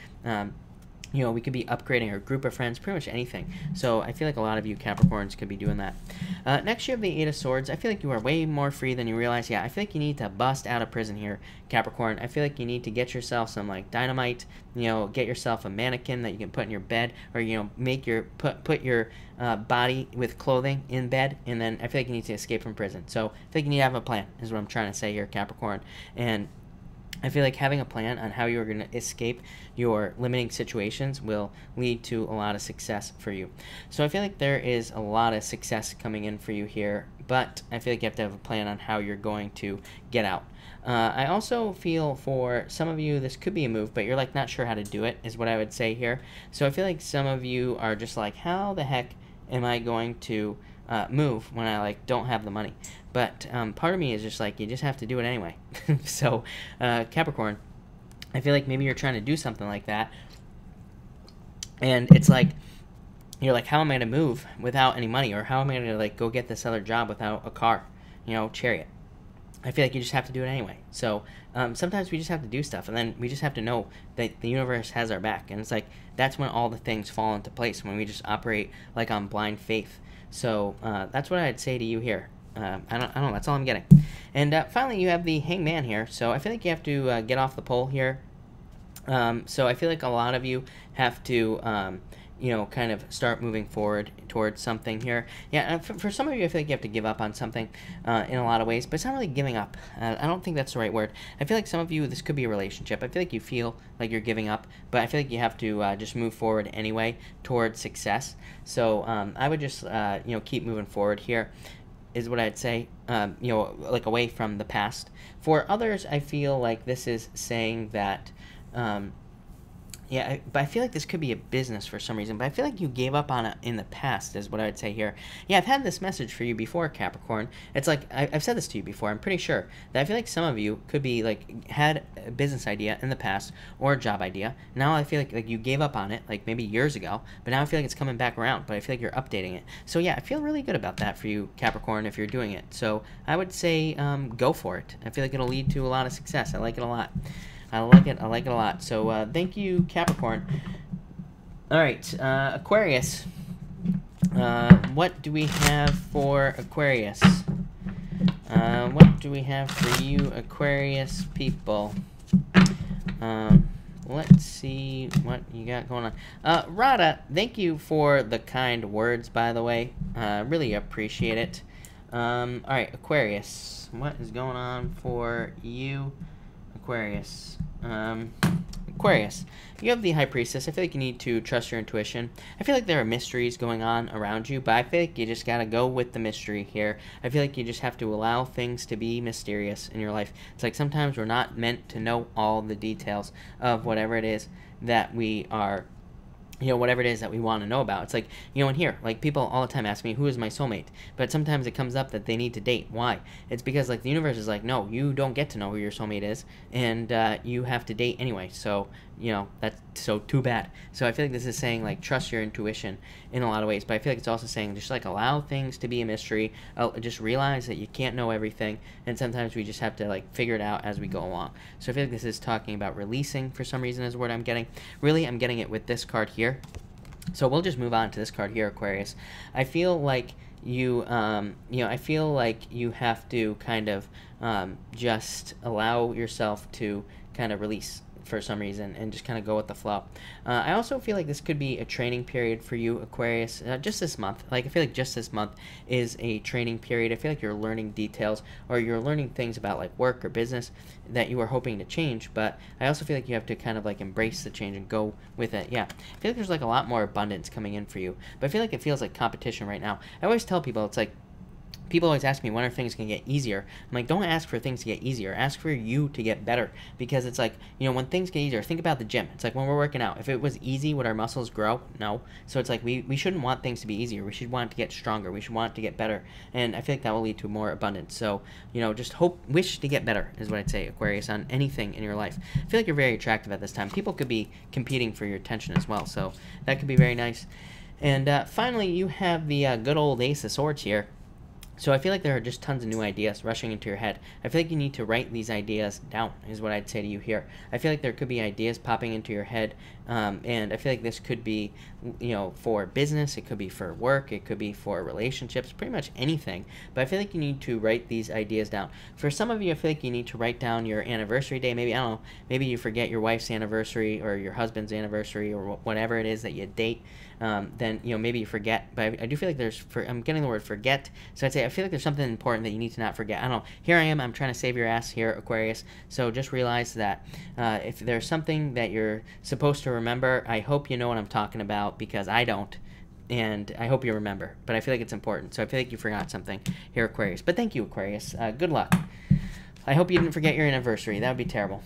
we could be upgrading our group of friends, pretty much anything. So I feel like a lot of you Capricorns could be doing that. Next, you have the Eight of Swords. I feel like you are way more free than you realize. Yeah, I feel like you need to bust out of prison here, Capricorn. I feel like you need to get yourself some like dynamite, get yourself a mannequin that you can put in your bed, or, make your, put your body with clothing in bed, and then I feel like you need to escape from prison. So I feel like you need to have a plan, is what I'm trying to say here, Capricorn. And I feel like having a plan on how you're going to escape your limiting situations will lead to a lot of success for you. So I feel like there is a lot of success coming in for you here, but I feel like you have to have a plan on how you're going to get out. I also feel for some of you, this could be a move, but you're like not sure how to do it, is what I would say here. So I feel like some of you are just like, how the heck am I going to move when I like don't have the money? But part of me is just like, you just have to do it anyway. So Capricorn, I feel like maybe you're trying to do something like that, and it's like, you're like, how am I to move without any money? Or how am I to like go get this other job without a car, chariot? I feel like you just have to do it anyway. So sometimes we just have to do stuff, and then we just have to know that the universe has our back. And it's like, that's when all the things fall into place, when we just operate like on blind faith. So that's what I'd say to you here. I don't know, that's all I'm getting. And finally, you have the Hangman here. So I feel like you have to get off the pole here. So I feel like a lot of you have to kind of start moving forward towards something here. Yeah, for some of you, I feel like you have to give up on something in a lot of ways, but it's not really giving up. I don't think that's the right word. I feel like some of you, this could be a relationship. I feel like you feel like you're giving up, but I feel like you have to just move forward anyway towards success. So I would just, keep moving forward here, is what I'd say, like away from the past. For others, I feel like this is saying that, but I feel like this could be a business for some reason, but I feel like you gave up on it in the past, is what I would say here. Yeah, I've had this message for you before, Capricorn. It's like, I've said this to you before, I'm pretty sure, that I feel like some of you could be, like, had a business idea in the past, or a job idea. Now I feel like you gave up on it, like, maybe years ago, but now I feel like it's coming back around, but I feel like you're updating it. So yeah, I feel really good about that for you, Capricorn, if you're doing it. So I would say go for it. I feel like it'll lead to a lot of success. I like it a lot. I like it a lot. So thank you, Capricorn. All right, Aquarius. What do we have for Aquarius? What do we have for you, Aquarius people? Let's see what you got going on. Rada, thank you for the kind words, by the way. Really appreciate it. All right, Aquarius. What is going on for you, Aquarius? Aquarius, you have the High Priestess. I feel like you need to trust your intuition. I feel like there are mysteries going on around you, but I feel like you just gotta go with the mystery here. I feel like you just have to allow things to be mysterious in your life. It's like sometimes we're not meant to know all the details of whatever it is that we are, whatever it is that we want to know about. It's like, in here, like, people all the time ask me, who is my soulmate? But sometimes it comes up that they need to date. Why? It's because, like, the universe is like, no, you don't get to know who your soulmate is, and you have to date anyway. So, that's so too bad. So I feel like this is saying, like, trust your intuition in a lot of ways. But I feel like it's also saying just, like, allow things to be a mystery. Just realize that you can't know everything, and sometimes we just have to, like, figure it out as we go along. So I feel like this is talking about releasing for some reason is the word I'm getting. Really, I'm getting it with this card here. So we'll just move on to this card here, Aquarius. I feel like you, I feel like you have to kind of just allow yourself to kind of release for some reason and just kind of go with the flow. I also feel like this could be a training period for you, Aquarius, just this month. Like, I feel like just this month is a training period. I feel like you're learning details, or you're learning things about, like, work or business that you are hoping to change, but I also feel like you have to kind of, like, embrace the change and go with it. Yeah, I feel like there's, like, a lot more abundance coming in for you, but I feel like it feels like competition right now. I always tell people, it's like, people always ask me, when are things going to get easier? I'm like, don't ask for things to get easier. Ask for you to get better. Because it's like, you know, when things get easier, think about the gym. It's like when we're working out. If it was easy, would our muscles grow? No. So it's like we shouldn't want things to be easier. We should want it to get stronger. We should want it to get better. And I feel like that will lead to more abundance. So, you know, just wish to get better is what I'd say, Aquarius, on anything in your life. I feel like you're very attractive at this time. People could be competing for your attention as well. So that could be very nice. And finally, you have the good old Ace of Swords here. So I feel like there are just tons of new ideas rushing into your head. I feel like you need to write these ideas down, is what I'd say to you here. I feel like there could be ideas popping into your head, and I feel like this could be, you know, for business, it could be for work, it could be for relationships, pretty much anything. But I feel like you need to write these ideas down. For some of you, I feel like you need to write down your anniversary day. Maybe, I don't know, maybe you forget your wife's anniversary or your husband's anniversary or whatever it is that you date. Then, you know, maybe you forget. But I do feel like I'm getting the word forget. So I'd say I feel like there's something important that you need to not forget. I don't know. Here I am. I'm trying to save your ass here, Aquarius. So just realize that if there's something that you're supposed to remember, I hope you know what I'm talking about, because I don't. And I hope you remember. But I feel like it's important. So I feel like you forgot something here, Aquarius. But thank you, Aquarius. Good luck. I hope you didn't forget your anniversary. That would be terrible.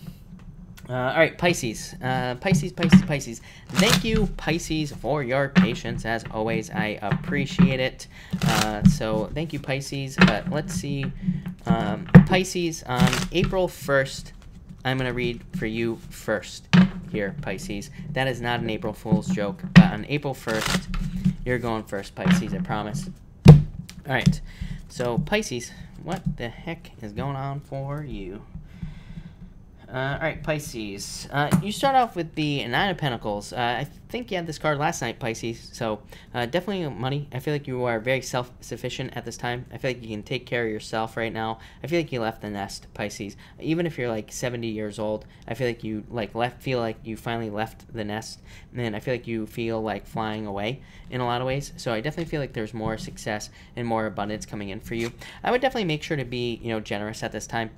All right, Pisces. Pisces. Thank you, Pisces, for your patience. As always, I appreciate it. So thank you, Pisces. But let's see. Pisces, on April 1st, I'm going to read for you first here, Pisces. That is not an April Fool's joke. But on April 1st, you're going first, Pisces, I promise. All right. So, Pisces, what the heck is going on for you? All right, Pisces. You start off with the Nine of Pentacles. I think you had this card last night, Pisces. So definitely money. I feel like you are very self-sufficient at this time. I feel like you can take care of yourself right now. I feel like you left the nest, Pisces. Even if you're like 70 years old, I feel like you feel like you finally left the nest, and I feel like you feel like flying away in a lot of ways. So I definitely feel like there's more success and more abundance coming in for you. I would definitely make sure to be, you know, generous at this time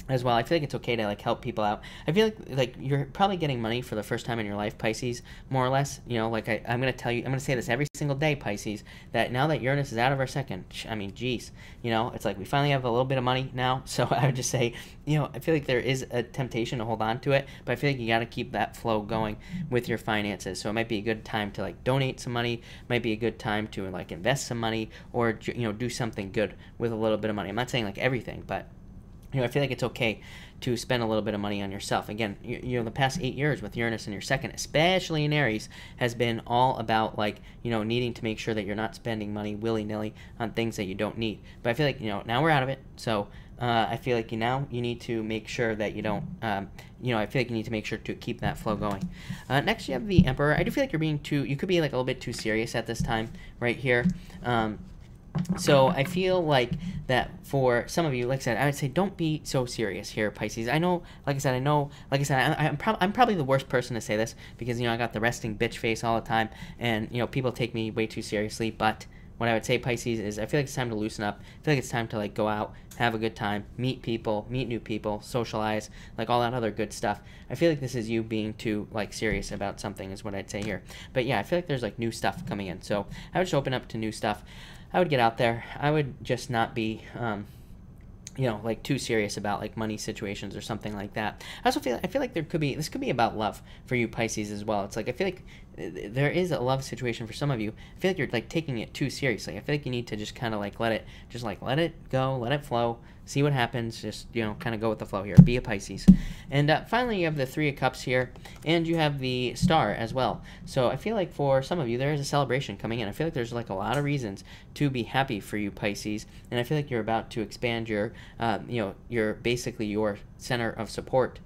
as well. I feel like it's okay to like help people out. I feel like you're probably getting money for the first time in your life, Pisces, more or less. You know, like I'm going to tell you, I'm going to say this every single day, Pisces, that now that Uranus is out of our second, I mean, geez, you know, it's like we finally have a little bit of money now. So I would just say, you know, I feel like there is a temptation to hold on to it, but I feel like you got to keep that flow going with your finances. So it might be a good time to like donate some money, might be a good time to like invest some money, or, you know, do something good with a little bit of money. I'm not saying like everything, but you know, I feel like it's okay to spend a little bit of money on yourself. Again, you know, the past 8 years with Uranus in your second, especially in Aries, has been all about, like, you know, needing to make sure that you're not spending money willy-nilly on things that you don't need. But I feel like, you know, now we're out of it. So I feel like you need to make sure that you don't, you know, I feel like you need to make sure to keep that flow going. Next, you have the Emperor. I do feel like you could be like a little bit too serious at this time right here. So I feel like that for some of you, like I said, I would say don't be so serious here, Pisces. I know, like I said, I'm probably the worst person to say this because, you know, I got the resting bitch face all the time, and, you know, people take me way too seriously. But what I would say, Pisces, is I feel like it's time to loosen up. I feel like it's time to like go out, have a good time, meet people, meet new people, socialize, like all that other good stuff. I feel like this is you being too like serious about something is what I'd say here. But yeah, I feel like there's like new stuff coming in. So I would just open up to new stuff. I would get out there. I would just not be, you know, like too serious about like money situations or something like that. I feel like this could be about love for you, Pisces, as well. It's like I feel like there is a love situation for some of you. I feel like you're like taking it too seriously. I feel like you need to just kind of like let it go, let it flow, see what happens. Just, you know, kind of go with the flow here. Be a Pisces. And finally, you have the Three of Cups here, and you have the Star as well. So I feel like for some of you, there is a celebration coming in. I feel like there's like a lot of reasons to be happy for you, Pisces, and I feel like you're about to expand your, you know, basically your center of support,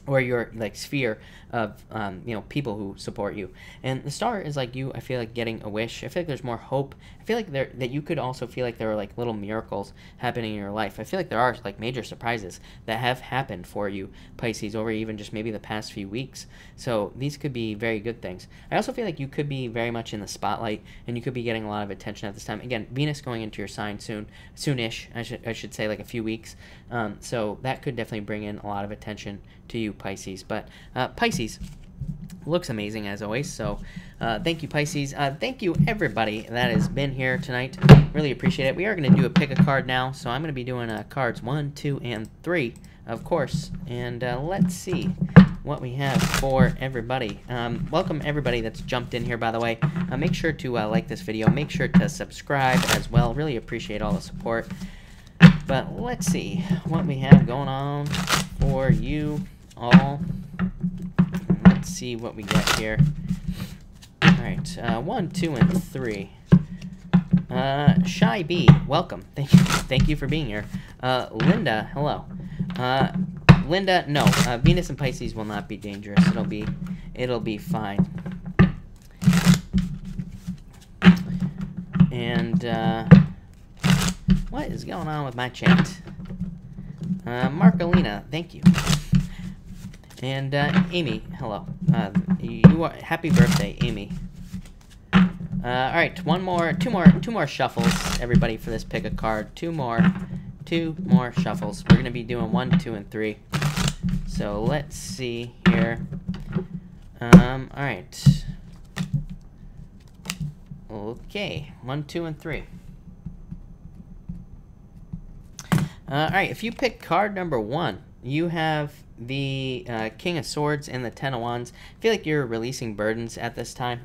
or your like sphere of you know, people who support you. And the Star is like you, I feel like, getting a wish. I feel like there's more hope. I feel like that you could also feel like there are like little miracles happening in your life. I feel like there are like major surprises that have happened for you, Pisces, over even just maybe the past few weeks. So these could be very good things. I also feel like you could be very much in the spotlight, and you could be getting a lot of attention at this time. Again, Venus going into your sign soonish, I should say, like a few weeks. So that could definitely bring in a lot of attention to you, Pisces. But Pisces, looks amazing as always. So thank you, Pisces. Thank you, everybody that has been here tonight. Really appreciate it. We are going to do a pick a card now. So I'm going to be doing cards 1, 2, and 3, of course. And let's see what we have for everybody. Welcome everybody that's jumped in here, by the way. Make sure to like this video. Make sure to subscribe as well. Really appreciate all the support. But let's see what we have going on for you all. Let's see what we get here. All right, 1, 2, and 3. Shy B, welcome. Thank you for being here. Linda, hello. Linda, no. Venus and Pisces will not be dangerous. It'll be fine. And what is going on with my chat? Marcolina, thank you. And Amy, hello. Happy birthday, Amy. All right, two more shuffles, everybody, for this pick a card. Two more shuffles. We're gonna be doing 1, 2, and 3. So let's see here. All right. Okay, 1, 2, and 3. All right, if you pick card number 1, you have the King of Swords and the Ten of Wands. I feel like you're releasing burdens at this time.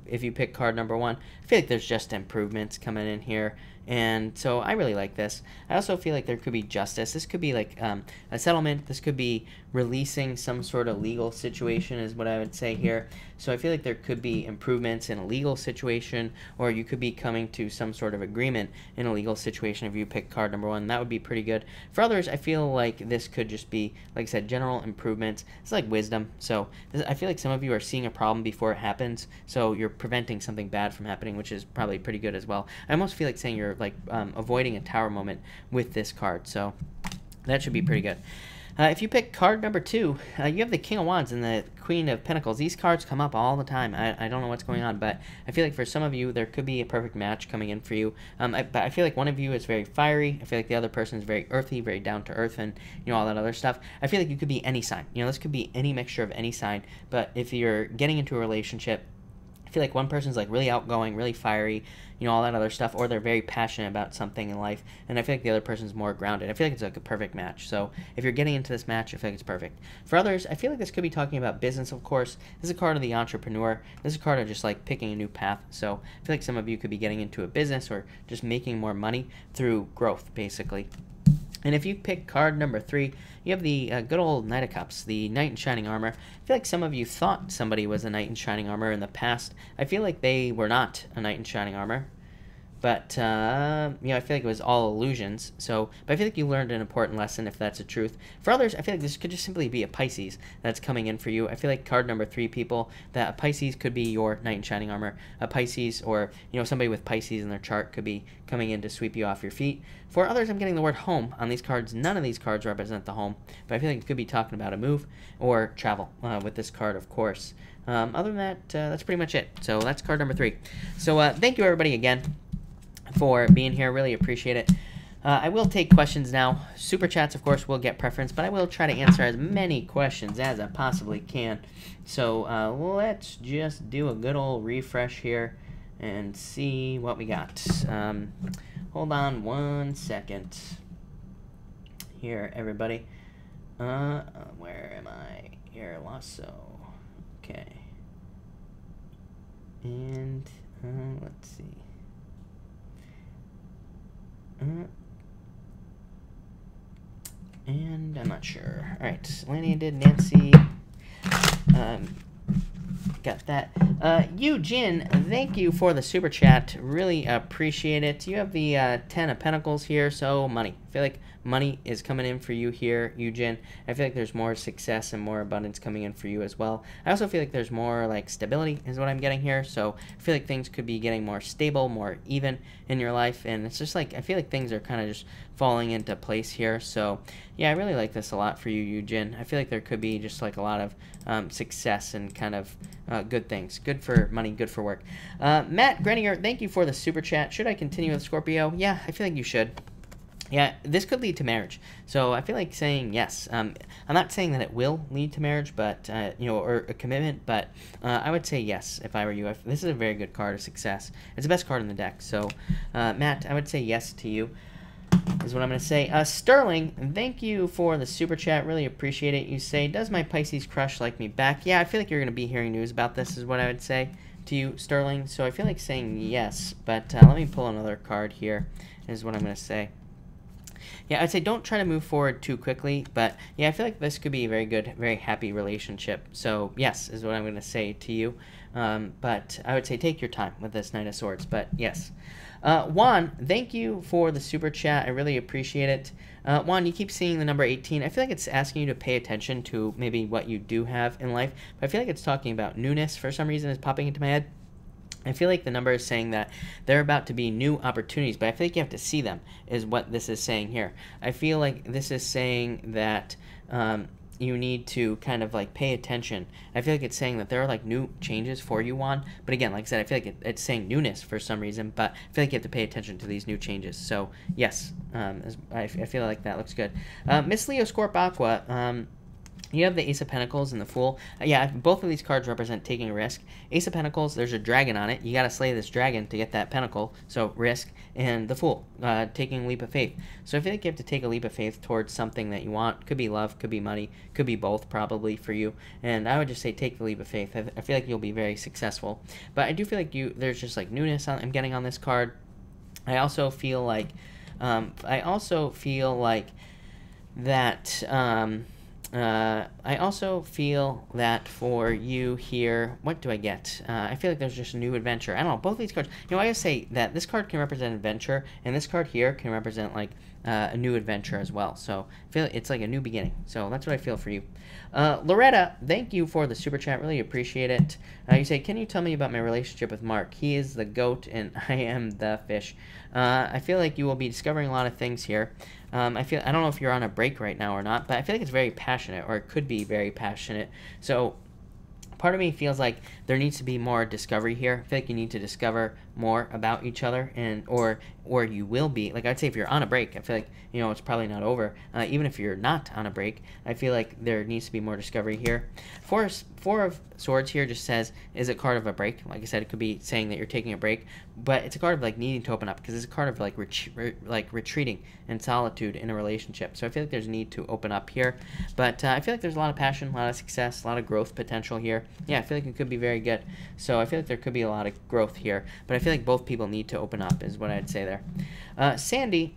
If you pick card number 1, I feel like there's just improvements coming in here. And so I really like this. I also feel like there could be justice. This could be like a settlement. This could be releasing some sort of legal situation is what I would say here. So I feel like there could be improvements in a legal situation, or you could be coming to some sort of agreement in a legal situation if you pick card number 1. That would be pretty good. For others, I feel like this could just be, like I said, general improvements. It's like wisdom. So I feel like some of you are seeing a problem before it happens, so you're preventing something bad from happening, which is probably pretty good as well. I almost feel like saying you're like avoiding a tower moment with this card, so that should be pretty good. If you pick card number 2, you have the King of Wands and the Queen of Pentacles. These cards come up all the time. I don't know what's going on, but I feel like for some of you, there could be a perfect match coming in for you. But I feel like one of you is very fiery. I feel like the other person is very earthy, very down to earth, and all that other stuff. I feel like you could be any sign. This could be any mixture of any sign. But if you're getting into a relationship, I feel like one person's like really outgoing, really fiery, all that other stuff, or they're very passionate about something in life, and I feel like the other person's more grounded. I feel like it's like a perfect match. So if you're getting into this match, I feel like it's perfect. For others, I feel like this could be talking about business, of course. This is a card of the entrepreneur. This is a card of just like picking a new path. So I feel like some of you could be getting into a business or just making more money through growth, basically. And if you pick card number 3, you have the good old Knight of Cups, the Knight in Shining Armor. I feel like some of you thought somebody was a Knight in Shining Armor in the past. I feel like they were not a Knight in Shining Armor. But, I feel like it was all illusions. But I feel like you learned an important lesson if that's the truth. For others, I feel like this could just simply be a Pisces that's coming in for you. I feel like card number 3 people, that a Pisces could be your Knight in Shining Armor. A Pisces or, somebody with Pisces in their chart could be coming in to sweep you off your feet. For others, I'm getting the word home on these cards. None of these cards represent the home. But I feel like it could be talking about a move or travel with this card, of course. Other than that, that's pretty much it. So that's card number 3. So thank you, everybody, again, for being here. Really appreciate it. I will take questions now. Super chats, of course, will get preference, but I will try to answer as many questions as I possibly can. So let's just do a good old refresh here and see what we got. Hold on 1 second here, everybody. Where am I? Here, Lasso. Okay. And let's see. And I'm not sure. All right, Lanny did, Nancy. Got that. Eugene, thank you for the super chat. Really appreciate it. You have the 10 of Pentacles here, so money. I feel like money is coming in for you here, Eugene. I feel like there's more success and more abundance coming in for you as well. I also feel like there's more like stability is what I'm getting here. So I feel like things could be getting more stable, more even in your life. And it's just like, I feel like things are kind of just falling into place here. So yeah, I really like this a lot for you, Eugene. I feel like there could be just like a lot of success and kind of good things. Good for money, good for work. Matt Grenier, thank you for the super chat. Should I continue with Scorpio? Yeah, I feel like you should. Yeah, this could lead to marriage. So I feel like saying yes. I'm not saying that it will lead to marriage, but or a commitment. But I would say yes if I were you. This is a very good card of success. It's the best card in the deck. So, Matt, I would say yes to you. Is what I'm going to say. Sterling, thank you for the super chat. Really appreciate it. You say, does my Pisces crush like me back? Yeah, I feel like you're going to be hearing news about this. Is what I would say to you, Sterling. So I feel like saying yes. But let me pull another card here. Is what I'm going to say. Yeah, I'd say don't try to move forward too quickly, but yeah, I feel like this could be a very good, very happy relationship. So yes, is what I'm going to say to you. But I would say take your time with this Knight of Swords, but yes. Juan, thank you for the super chat. I really appreciate it. Juan, you keep seeing the number 18. I feel like it's asking you to pay attention to maybe what you do have in life, but I feel like it's talking about newness for some reason. It's popping into my head. I feel like the number is saying that there are about to be new opportunities, but I feel like you have to see them, is what this is saying here. I feel like this is saying that you need to kind of like pay attention. I feel like it's saying that there are like new changes for you, Juan. But again, like I said, I feel like it's saying newness for some reason, but I feel like you have to pay attention to these new changes. So yes, I feel like that looks good. Miss Leo Scorp Aqua, you have the Ace of Pentacles and the Fool. Yeah, both of these cards represent taking a risk. Ace of Pentacles, there's a dragon on it. You got to slay this dragon to get that pentacle, so risk. And the Fool, taking a leap of faith. So I feel like you have to take a leap of faith towards something that you want. Could be love, could be money, could be both probably for you. And I would just say take the leap of faith. I feel like you'll be very successful. But I do feel like there's just like newness I'm getting on this card. I also feel like that I also feel that for you here, what do I get? I feel like there's just a new adventure. I don't know, both of these cards. I always say that this card can represent adventure, and this card here can represent like a new adventure as well. So I feel like it's like a new beginning. So that's what I feel for you. Loretta, thank you for the super chat. Really appreciate it. You say, can you tell me about my relationship with Mark? He is the goat, and I am the fish. I feel like you will be discovering a lot of things here. I don't know if you're on a break right now or not, but I feel like it's very passionate, or it could be very passionate. So part of me feels like there needs to be more discovery here. I feel like you need to discover more about each other, and or you will be. Like I'd say if you're on a break, I feel like it's probably not over. Even if you're not on a break, I feel like there needs to be more discovery here. Four of Swords here just says, is a card of a break. Like I said, it could be saying that you're taking a break, but it's a card of like needing to open up, because it's a card of like retreating and solitude in a relationship. So I feel like there's a need to open up here, but I feel like there's a lot of passion, a lot of success, a lot of growth potential here. Yeah, I feel like it could be very good. So I feel like there could be a lot of growth here, but I feel like both people need to open up, is what I'd say there. Sandy,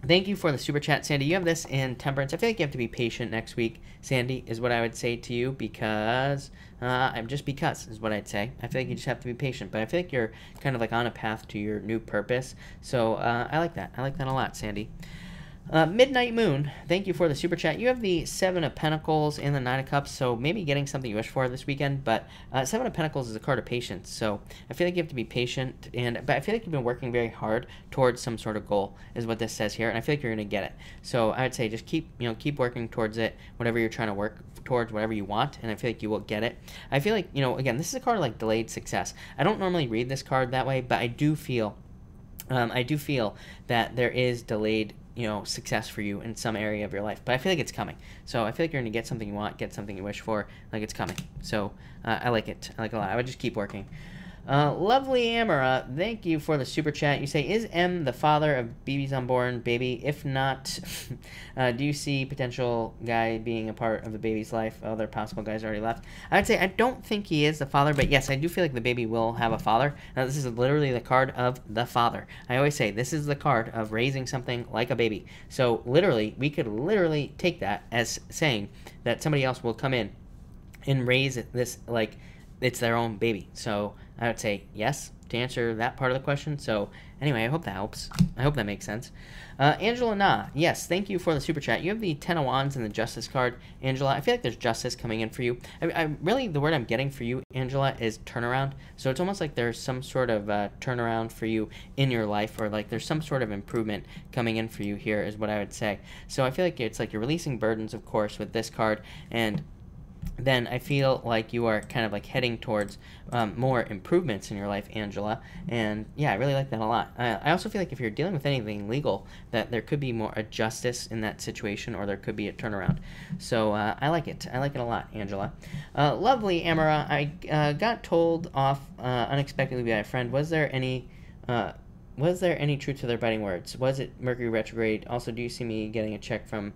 thank you for the super chat. Sandy, you have this in Temperance. I feel like you have to be patient next week, Sandy, is what I would say to you, because is what I'd say. I feel like you just have to be patient, but I feel like you're kind of like on a path to your new purpose. So I like that. I like that a lot, Sandy. Midnight Moon, thank you for the super chat. You have the Seven of Pentacles and the Nine of Cups, so maybe getting something you wish for this weekend, but Seven of Pentacles is a card of patience, so I feel like you have to be patient, but I feel like you've been working very hard towards some sort of goal, is what this says here, and I feel like you're going to get it. So I would say just keep working towards it, whatever you're trying to work towards, whatever you want, and I feel like you will get it. I feel like, again, this is a card of like delayed success. I don't normally read this card that way, but I do feel that there is delayed success for you in some area of your life, but I feel like it's coming. So I feel like you're going to get something you want, get something you wish for, like it's coming. So I like it. I like it a lot. I would just keep working. Lovely Amara, thank you for the super chat. You say, is M the father of BB's unborn baby? If not, do you see potential guy being a part of the baby's life? Other possible guys already left. I would say I don't think he is the father, but yes, I do feel like the baby will have a father. Now, this is literally the card of the father. I always say this is the card of raising something like a baby. So literally, we could literally take that as saying that somebody else will come in and raise this like it's their own baby. So I would say yes to answer that part of the question. So anyway, I hope that helps. I hope that makes sense. Angela Na, yes, thank you for the super chat. You have the Ten of Wands and the Justice card, Angela. I feel like there's justice coming in for you. Really, the word I'm getting for you, Angela, is turnaround. So it's almost like there's some sort of turnaround for you in your life, or like there's some sort of improvement coming in for you here, is what I would say. So I feel like it's like you're releasing burdens, of course, with this card, and then I feel like you are kind of like heading towards more improvements in your life, Angela. And yeah, I really like that a lot. I also feel like if you're dealing with anything legal, that there could be more a justice in that situation, or there could be a turnaround. So I like it. I like it a lot, Angela. Lovely, Amara. I got told off unexpectedly by a friend. Was there any truth to their biting words? Was it Mercury retrograde? Also, do you see me getting a check from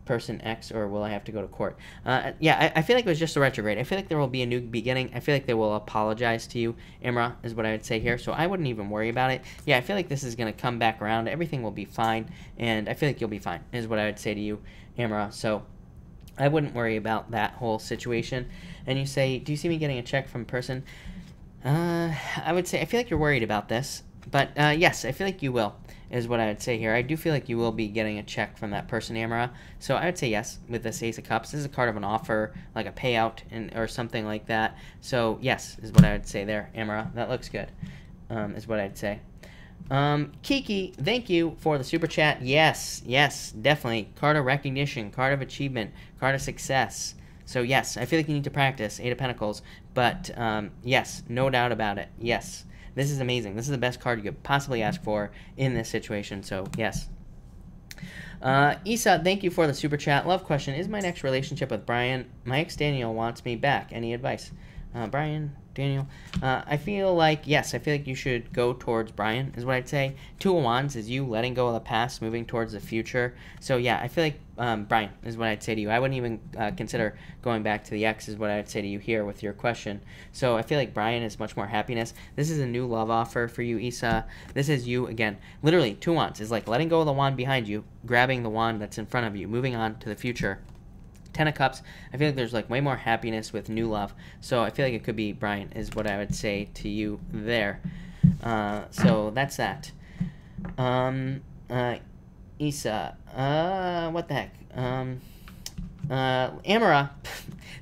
person X, or will I have to go to court? Yeah, I feel like it was just a retrograde. I feel like there will be a new beginning. I feel like they will apologize to you, Imra, is what I would say here. So I wouldn't even worry about it. Yeah, I feel like this is going to come back around. Everything will be fine, and I feel like you'll be fine, is what I would say to you, Imra. So I wouldn't worry about that whole situation. And you say, do you see me getting a check from person? I would say I feel like you're worried about this, but yes, I feel like you will, is what I would say here. I do feel like you will be getting a check from that person, Amara. So I would say yes with this Ace of Cups. This is a card of an offer, like a payout or something like that. So yes, is what I would say there, Amara. That looks good, is what I'd say. Kiki, thank you for the super chat. Yes, definitely. Card of recognition, card of achievement, card of success. So yes, I feel like you need to practice Eight of Pentacles, but yes, no doubt about it. Yes, this is amazing. This is the best card you could possibly ask for in this situation. So yes. Isa, thank you for the super chat. Love question: is my next relationship with Brian? My ex Daniel wants me back. Any advice? Brian, Daniel, I feel like, yes, I feel like you should go towards Brian, is what I'd say. Two of Wands is you letting go of the past, moving towards the future. So yeah, I feel like Brian is what I'd say to you. I wouldn't even consider going back to the ex, is what I'd say to you here with your question. So I feel like Brian is much more happiness. This is a new love offer for you, Isa. This is you, again, literally Two Wands is like letting go of the wand behind you, grabbing the wand that's in front of you, moving on to the future. Ten of Cups, I feel like there's like way more happiness with new love. So I feel like it could be Brian, is what I would say to you there. So that's that. Isa, what the heck? Amara,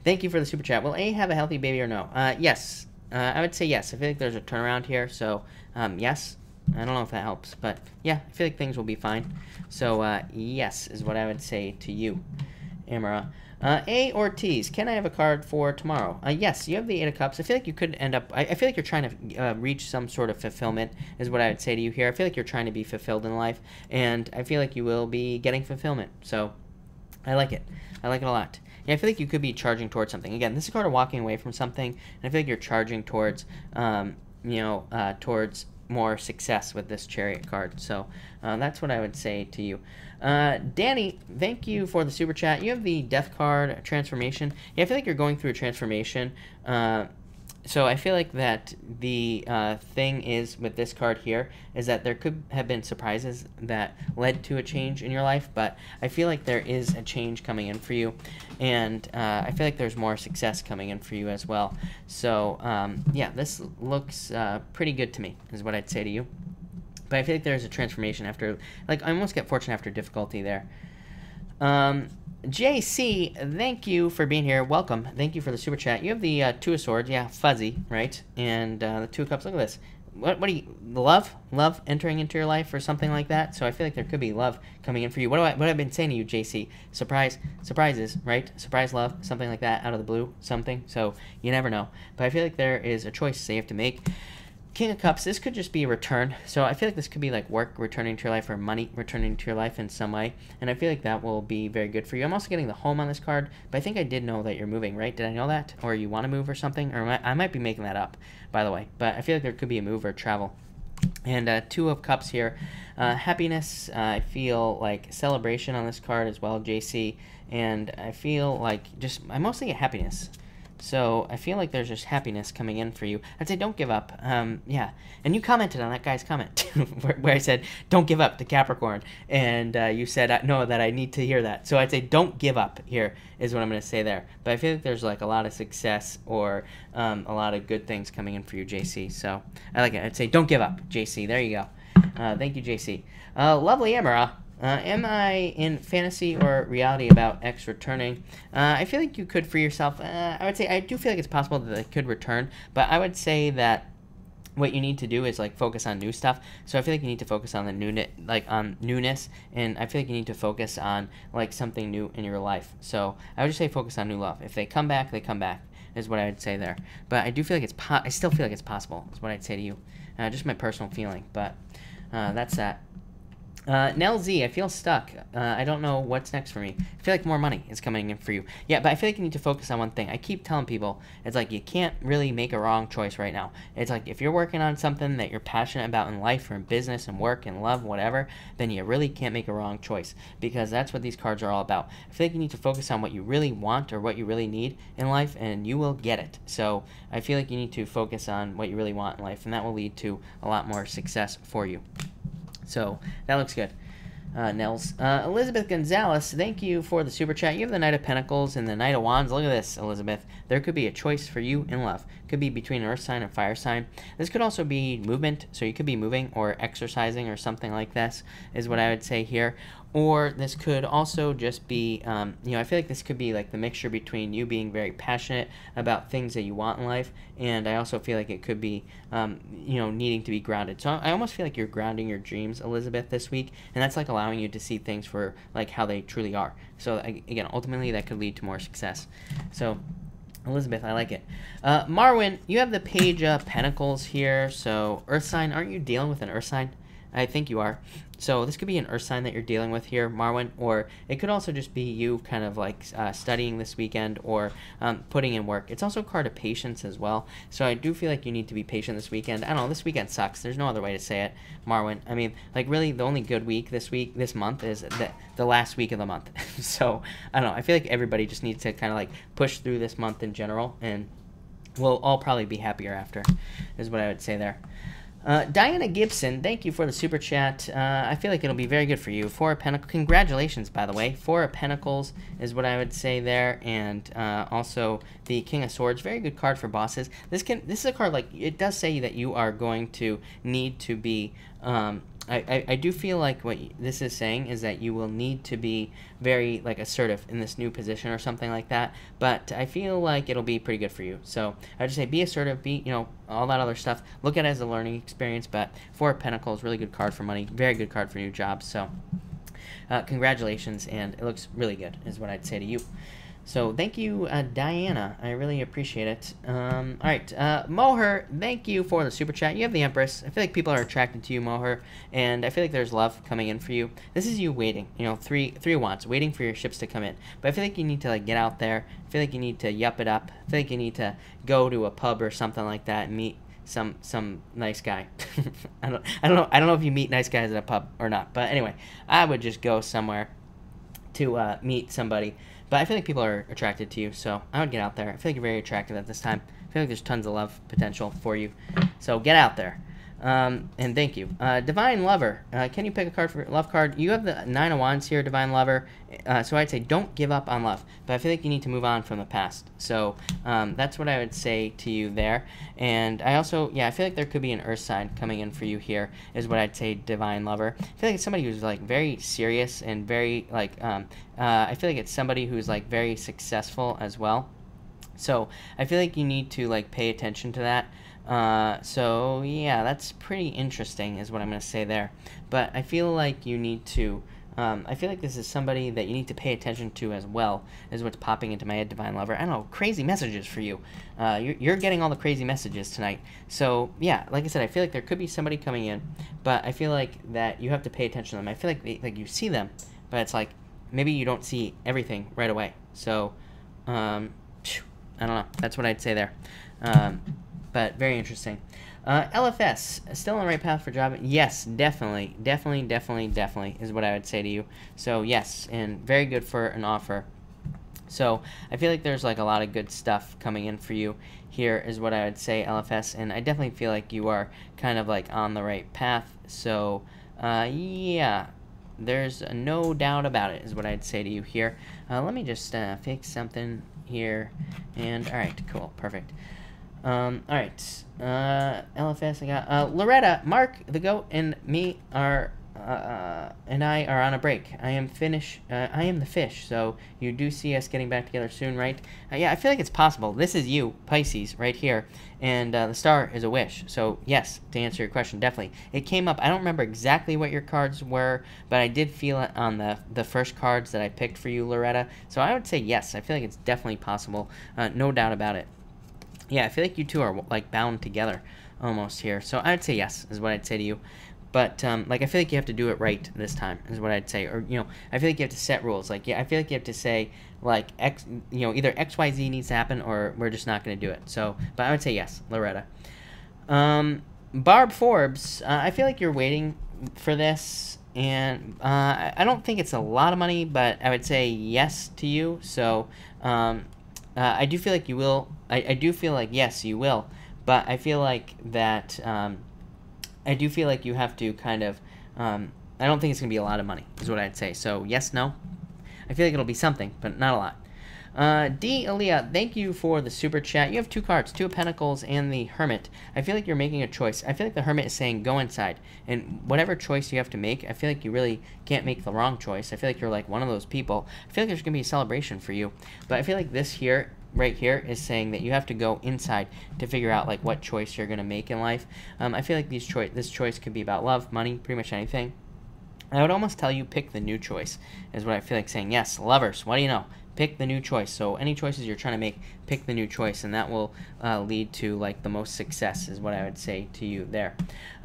thank you for the super chat. Will A have a healthy baby or no? Yes, I would say yes. I feel like there's a turnaround here. So yes. I don't know if that helps, but yeah, I feel like things will be fine. So yes, is what I would say to you, Amara. A Ortiz, can I have a card for tomorrow? Yes, you have the Eight of Cups. I feel like you could end up, I feel like you're trying to reach some sort of fulfillment, is what I would say to you here. I feel like you're trying to be fulfilled in life, and I feel like you will be getting fulfillment. So I like it. I like it a lot. Yeah, I feel like you could be charging towards something. Again, this is a card of walking away from something, and I feel like you're charging towards, towards more success with this Chariot card. So that's what I would say to you. Danny, thank you for the super chat. You have the Death card, transformation. Yeah, I feel like you're going through a transformation. So I feel like that the thing is with this card here is that there could have been surprises that led to a change in your life, but I feel like there is a change coming in for you, and I feel like there's more success coming in for you as well. So yeah, this looks pretty good to me, is what I'd say to you. But I feel like there's a transformation after, like, I almost get fortune after difficulty there. JC, thank you for being here. Welcome. Thank you for the super chat. You have the Two of Swords. Yeah, fuzzy, right? And the Two of Cups. Look at this. What do you, love entering into your life or something like that? So I feel like there could be love coming in for you. What have I been saying to you, JC? Surprises, right? Surprise love, something like that, out of the blue, something. So you never know. But I feel like there is a choice that you have to make. King of Cups, this could just be a return. So I feel like this could be like work returning to your life, or money returning to your life in some way. And I feel like that will be very good for you. I'm also getting the home on this card, but I think I did know that you're moving, right? Did I know that? Or you want to move or something? Or I might be making that up, by the way. But I feel like there could be a move or travel. And Two of Cups here. Happiness, I feel like celebration on this card as well, JC. And I feel like I mostly get happiness. So I feel like there's just happiness coming in for you. I'd say don't give up. Yeah. And you commented on that guy's comment where I said, don't give up to Capricorn. And you said, no, that I need to hear that. So I'd say don't give up here is what I'm going to say there. But I feel like there's like a lot of success or a lot of good things coming in for you, JC. So I like it. I'd say don't give up, JC. There you go. Thank you, JC. Lovely Amara. Am I in fantasy or reality about X returning? I feel like you could for yourself. I would say I do feel like it's possible that it could return, but I would say that what you need to do is like focus on new stuff. So I feel like you need to focus on the newness, and I feel like you need to focus on like something new in your life. So I would just say focus on new love. If they come back, they come back, is what I would say there. But I do feel like I still feel like it's possible, is what I'd say to you. Just my personal feeling, but that's that. Nell Z, I feel stuck. I don't know what's next for me. I feel like more money is coming in for you. Yeah, but I feel like you need to focus on one thing. I keep telling people, it's like you can't really make a wrong choice right now. It's like if you're working on something that you're passionate about in life or in business and work and love, whatever, then you really can't make a wrong choice, because that's what these cards are all about. I feel like you need to focus on what you really want or what you really need in life, and you will get it. So I feel like you need to focus on what you really want in life, and that will lead to a lot more success for you. So that looks good. Nels. Elizabeth Gonzalez, thank you for the super chat. You have the Knight of Pentacles and the Knight of Wands. Look at this, Elizabeth. There could be a choice for you in love. Could be between an earth sign and fire sign. This could also be movement, so you could be moving or exercising or something like this, is what I would say here. Or this could also just be, I feel like this could be like the mixture between you being very passionate about things that you want in life, and I also feel like it could be, needing to be grounded. So I almost feel like you're grounding your dreams, Elizabeth, this week, and that's like allowing you to see things for like how they truly are. So again, ultimately that could lead to more success. So Elizabeth, I like it. Marwin, you have the Page of Pentacles here. So Earth sign, aren't you dealing with an Earth sign? I think you are. So this could be an earth sign that you're dealing with here, Marwin, or it could also just be you kind of like studying this weekend or putting in work. It's also a card of patience as well. So I do feel like you need to be patient this weekend. I don't know, this weekend sucks. There's no other way to say it, Marwin. I mean, like really the only good week this month is the last week of the month. So I don't know. I feel like everybody just needs to kind of like push through this month in general, and we'll all probably be happier after, is what I would say there. Diana Gibson, thank you for the super chat. I feel like it'll be very good for you. Four of Pentacles, congratulations, by the way. Four of Pentacles is what I would say there, and also the King of Swords, very good card for bosses. This is a card like it does say that you are going to need to be. I do feel like what this is saying is that you will need to be very like assertive in this new position or something like that, but I feel like it'll be pretty good for you. So I would just say be assertive, be, all that other stuff. Look at it as a learning experience, but Four of Pentacles, really good card for money, very good card for new jobs. So congratulations, and it looks really good is what I'd say to you. So thank you, Diana. I really appreciate it. All right, Moher, thank you for the super chat. You have the Empress. I feel like people are attracted to you, Moher, and I feel like there's love coming in for you. This is you waiting, three of wands, waiting for your ships to come in. But I feel like you need to like get out there. I feel like you need to yup it up. I feel like you need to go to a pub or something like that and meet some nice guy. I don't know if you meet nice guys at a pub or not. But anyway, I would just go somewhere to meet somebody. But I feel like people are attracted to you, so I would get out there. I feel like you're very attractive at this time. I feel like there's tons of love potential for you. So get out there. And thank you. Divine Lover. Can you pick a card for love card? You have the Nine of Wands here, Divine Lover. So I'd say don't give up on love. But I feel like you need to move on from the past. So that's what I would say to you there. And I also, I feel like there could be an earth sign coming in for you here, is what I'd say, Divine Lover. I feel like it's somebody who's like very serious and very like, I feel like it's somebody who's like very successful as well. So I feel like you need to like pay attention to that. So yeah, that's pretty interesting is what I'm going to say there. But I feel like you need to, I feel like this is somebody that you need to pay attention to as well, is what's popping into my head, Divine Lover. I don't know, crazy messages for you. You're getting all the crazy messages tonight. So yeah, like I said, I feel like there could be somebody coming in, but I feel like that you have to pay attention to them. I feel like you see them, but it's like maybe you don't see everything right away. So I don't know. That's what I'd say there. But very interesting. LFS, still on the right path for job? Yes, definitely is what I would say to you. So yes, and very good for an offer. So I feel like there's like a lot of good stuff coming in for you here is what I would say, LFS. And I definitely feel like you are kind of like on the right path. So yeah, there's no doubt about it is what I'd say to you here. Let me just fix something here. And all right, cool, perfect. All right, LFS, I got Loretta, Mark, the Goat, and me are and I are on a break. I am the fish, so you do see us getting back together soon, right? Yeah, I feel like it's possible. This is you, Pisces, right here, and the star is a wish. So yes, to answer your question, definitely. It came up. I don't remember exactly what your cards were, but I did feel it on the first cards that I picked for you, Loretta. So I would say yes. I feel like it's definitely possible, no doubt about it. Yeah, I feel like you two are like bound together almost here. So I'd say yes, is what I'd say to you. But, like, I feel like you have to do it right this time, is what I'd say. Or, I feel like you have to set rules. Like, yeah, I feel like you have to say, like, either XYZ needs to happen or we're just not going to do it. So, but I would say yes, Loretta. Barb Forbes, I feel like you're waiting for this. And I don't think it's a lot of money, but I would say yes to you. So, I do feel like you will. I do feel like, yes, you will. But I feel like that... I do feel like you have to kind of, I don't think it's going to be a lot of money, is what I'd say. So, yes, no. I feel like it'll be something, but not a lot. D. Aaliyah, thank you for the super chat. You have two cards, Two of Pentacles and the Hermit. I feel like you're making a choice. I feel like the Hermit is saying go inside. And whatever choice you have to make, I feel like you really can't make the wrong choice. I feel like you're like one of those people. I feel like there's going to be a celebration for you. But I feel like this here... right here is saying that you have to go inside to figure out like what choice you're going to make in life. I feel like this choice could be about love, money, pretty much anything. I would almost tell you pick the new choice is what I feel like saying. Yes, lovers, what do you know? Pick the new choice. So any choices you're trying to make, pick the new choice, and that will lead to like the most success is what I would say to you there.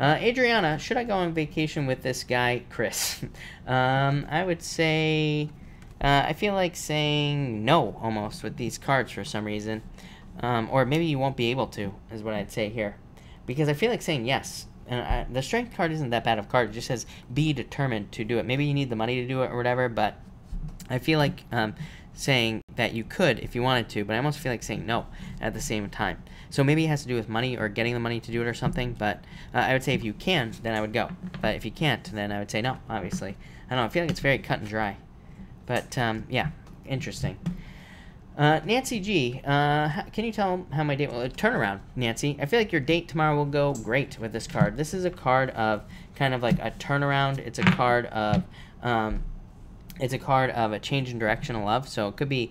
Adriana, should I go on vacation with this guy, Chris? I would say... I feel like saying no, almost, with these cards for some reason. Or maybe you won't be able to, is what I'd say here. Because I feel like saying yes. And the Strength card isn't that bad of a card. It just says, be determined to do it. Maybe you need the money to do it or whatever, but I feel like saying that you could if you wanted to, but I almost feel like saying no at the same time. So maybe it has to do with money or getting the money to do it or something, but I would say if you can, then I would go. But if you can't, then I would say no, obviously. I don't know, I feel like it's very cut and dry. But, yeah, interesting. Nancy G, can you tell how my date will turn around, Nancy? I feel like your date tomorrow will go great with this card. This is a card of kind of like a turnaround. It's a card of a change in direction of love. So it could be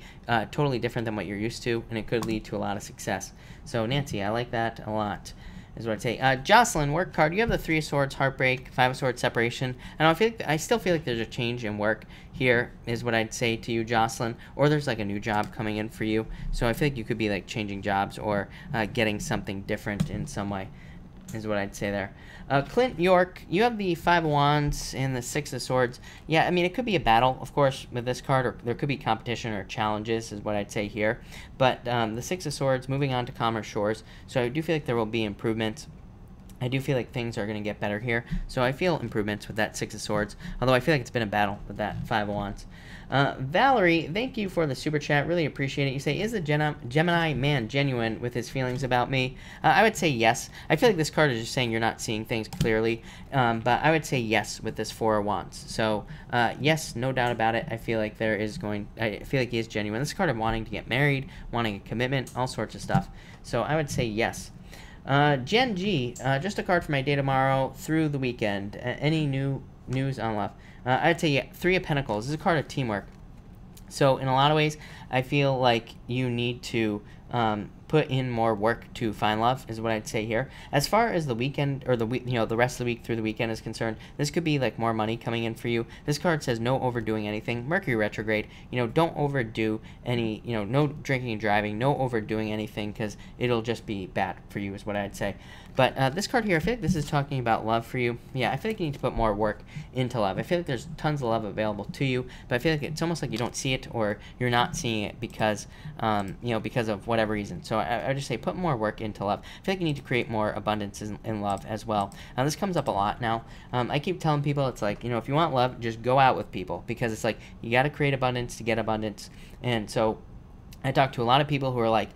totally different than what you're used to, and it could lead to a lot of success. So, Nancy, I like that a lot. Is what I'd say. Jocelyn, work card. You have the Three of Swords, heartbreak, Five of Swords, separation. And I still feel like there's a change in work here, is what I'd say to you, Jocelyn. Or there's like a new job coming in for you. So I feel like you could be like changing jobs or getting something different in some way, is what I'd say there. Clint York, you have the Five of Wands and the Six of Swords. Yeah, I mean, it could be a battle, of course, with this card, or there could be competition or challenges, is what I'd say here. But the Six of Swords, moving on to calmer shores. So I do feel like there will be improvements. I do feel like things are going to get better here. So I feel improvements with that Six of Swords, although I feel like it's been a battle with that Five of Wands. Valerie, thank you for the super chat. Really appreciate it. You say, is the Gemini man genuine with his feelings about me? I would say yes. I feel like this card is just saying you're not seeing things clearly, but I would say yes with this Four of Wands. So, yes, no doubt about it. I feel like I feel like he is genuine. This card of wanting to get married, wanting a commitment, all sorts of stuff. So I would say yes. Jen G, just a card for my day tomorrow through the weekend. Any new news on love? I'd say, yeah, Three of Pentacles. This is a card of teamwork. So in a lot of ways, I feel like you need to put in more work to find love, is what I'd say here. As far as the weekend, or the rest of the week through the weekend is concerned, this could be like more money coming in for you. This card says no overdoing anything. Mercury retrograde, don't overdo any, no drinking and driving, no overdoing anything, because it'll just be bad for you, is what I'd say. But this card here, I feel like this is talking about love for you. Yeah, I feel like you need to put more work into love. I feel like there's tons of love available to you, but I feel like it's almost like you don't see it, or you're not seeing it because, because of whatever reason. So I would just say put more work into love. I feel like you need to create more abundance in love as well. Now, this comes up a lot now. I keep telling people, it's like, if you want love, just go out with people, because it's like you got to create abundance to get abundance. And so I talk to a lot of people who are like,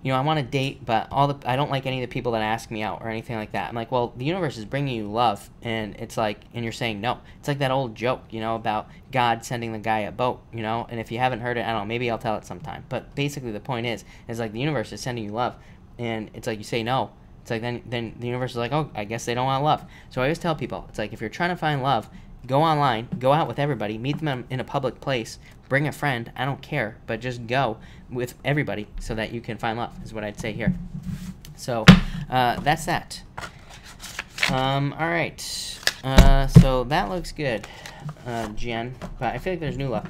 I want to date, but I don't like any of the people that ask me out or anything like that. I'm like, well, the universe is bringing you love, and it's like, and you're saying no. It's like that old joke, about God sending the guy a boat, and if you haven't heard it, I don't know, maybe I'll tell it sometime. But basically the point is like the universe is sending you love, and it's like you say no. It's like then the universe is like, oh, I guess they don't want love. So I always tell people, it's like if you're trying to find love, go online, go out with everybody, meet them in a public place, bring a friend, I don't care, but just go with everybody so that you can find love, is what I'd say here. So, that's that. Alright, so that looks good, Jen, but I feel like there's new love.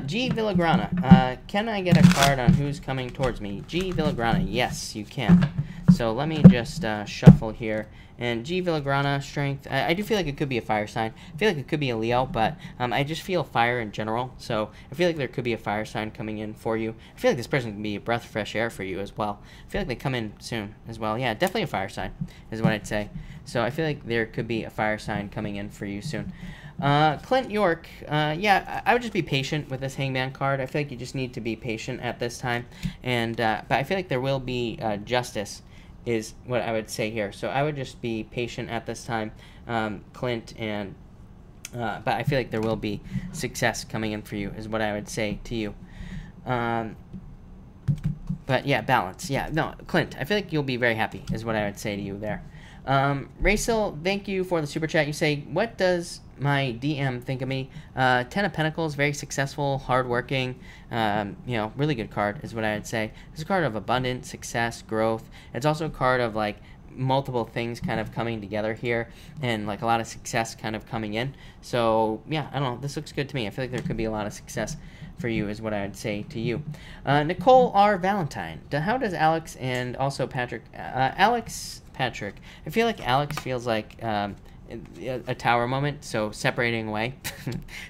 G. Villagrana, can I get a card on who's coming towards me? G. Villagrana, yes, you can. So let me just shuffle here. And G. Villagrana, strength, I do feel like it could be a fire sign. I feel like it could be a Leo, but I just feel fire in general. So I feel like there could be a fire sign coming in for you. I feel like this person can be a breath of fresh air for you as well. I feel like they come in soon as well. Yeah, definitely a fire sign is what I'd say. So I feel like there could be a fire sign coming in for you soon. Clint York, yeah, I would just be patient with this Hangman card. I feel like you just need to be patient at this time. And but I feel like there will be justice is what I would say here. So I would just be patient at this time, Clint, and but I feel like there will be success coming in for you is what I would say to you. But yeah, balance. Yeah, no, Clint, I feel like you'll be very happy is what I would say to you there. Rachel, thank you for the super chat. You say, what does my DM think of me? 10 of Pentacles, very successful, hardworking, you know, really good card is what I would say. It's a card of abundance, success, growth. It's also a card of like multiple things kind of coming together here and like a lot of success kind of coming in. So yeah, I don't know, this looks good to me. I feel like there could be a lot of success for you is what I would say to you. Nicole R. Valentine, how does Alex and also Patrick, Patrick, I feel like Alex feels like a tower moment, so separating away.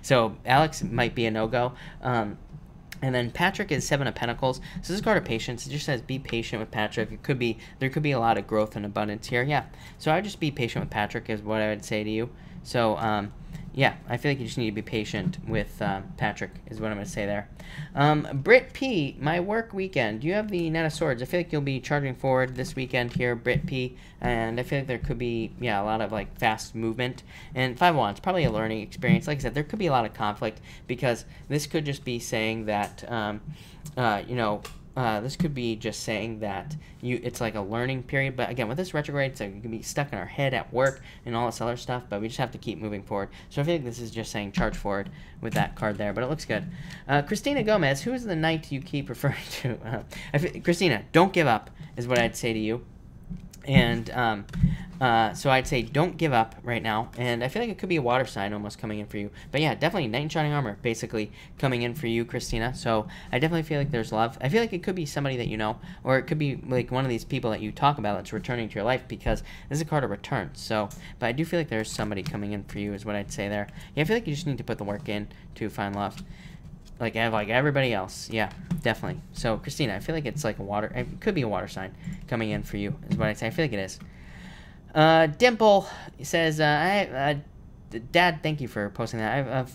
So Alex might be a no-go. And then Patrick is 7 of Pentacles. So this is a card of patience. It just says be patient with Patrick. It could be, there could be a lot of growth and abundance here. Yeah. So I would just be patient with Patrick is what I would say to you. So yeah, I feel like you just need to be patient with Patrick is what I'm going to say there. Britt P, my work weekend. Do you have the Knight of Swords? I feel like you'll be charging forward this weekend here, Britt P. And I feel like there could be, yeah, a lot of like fast movement. And 5 of Wands, probably a learning experience. Like I said, there could be a lot of conflict because this could just be saying that, you know, this could be just saying that it's like a learning period. But again, with this retrograde, it's like we can be stuck in our head at work and all this other stuff, but we just have to keep moving forward. So I feel like this is just saying charge forward with that card there, but it looks good. Christina Gomez, who is the knight you keep referring to? Christina, don't give up is what I'd say to you. And so I'd say don't give up right now. And I feel like it could be a water sign almost coming in for you. But yeah, definitely Knight in Shining Armor basically coming in for you, Christina. So I definitely feel like there's love. I feel like it could be somebody that you know, or it could be like one of these people that you talk about that's returning to your life because this is a card of return. So, but I do feel like there's somebody coming in for you is what I'd say there. Yeah, I feel like you just need to put the work in to find love. Like everybody else. Yeah, definitely. So, Christina, I feel like it's like a water... It could be a water sign coming in for you, is what I'd say. I feel like it is. Dimple says, Dad, thank you for posting that.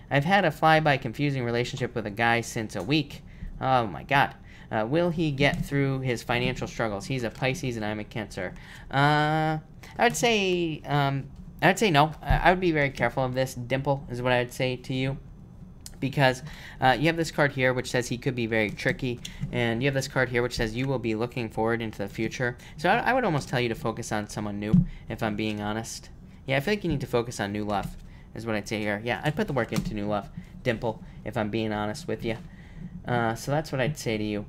I've had a fly-by confusing relationship with a guy since a week. Oh, my God. Will he get through his financial struggles? He's a Pisces and I'm a Cancer. I would say no. I would be very careful of this. Dimple is what I would say to you. Because you have this card here which says he could be very tricky, and you have this card here which says you will be looking forward into the future. So I would almost tell you to focus on someone new, if I'm being honest. Yeah, I feel like you need to focus on new love, is what I'd say here. Yeah, I'd put the work into new love, Dimple, if I'm being honest with you. So that's what I'd say to you.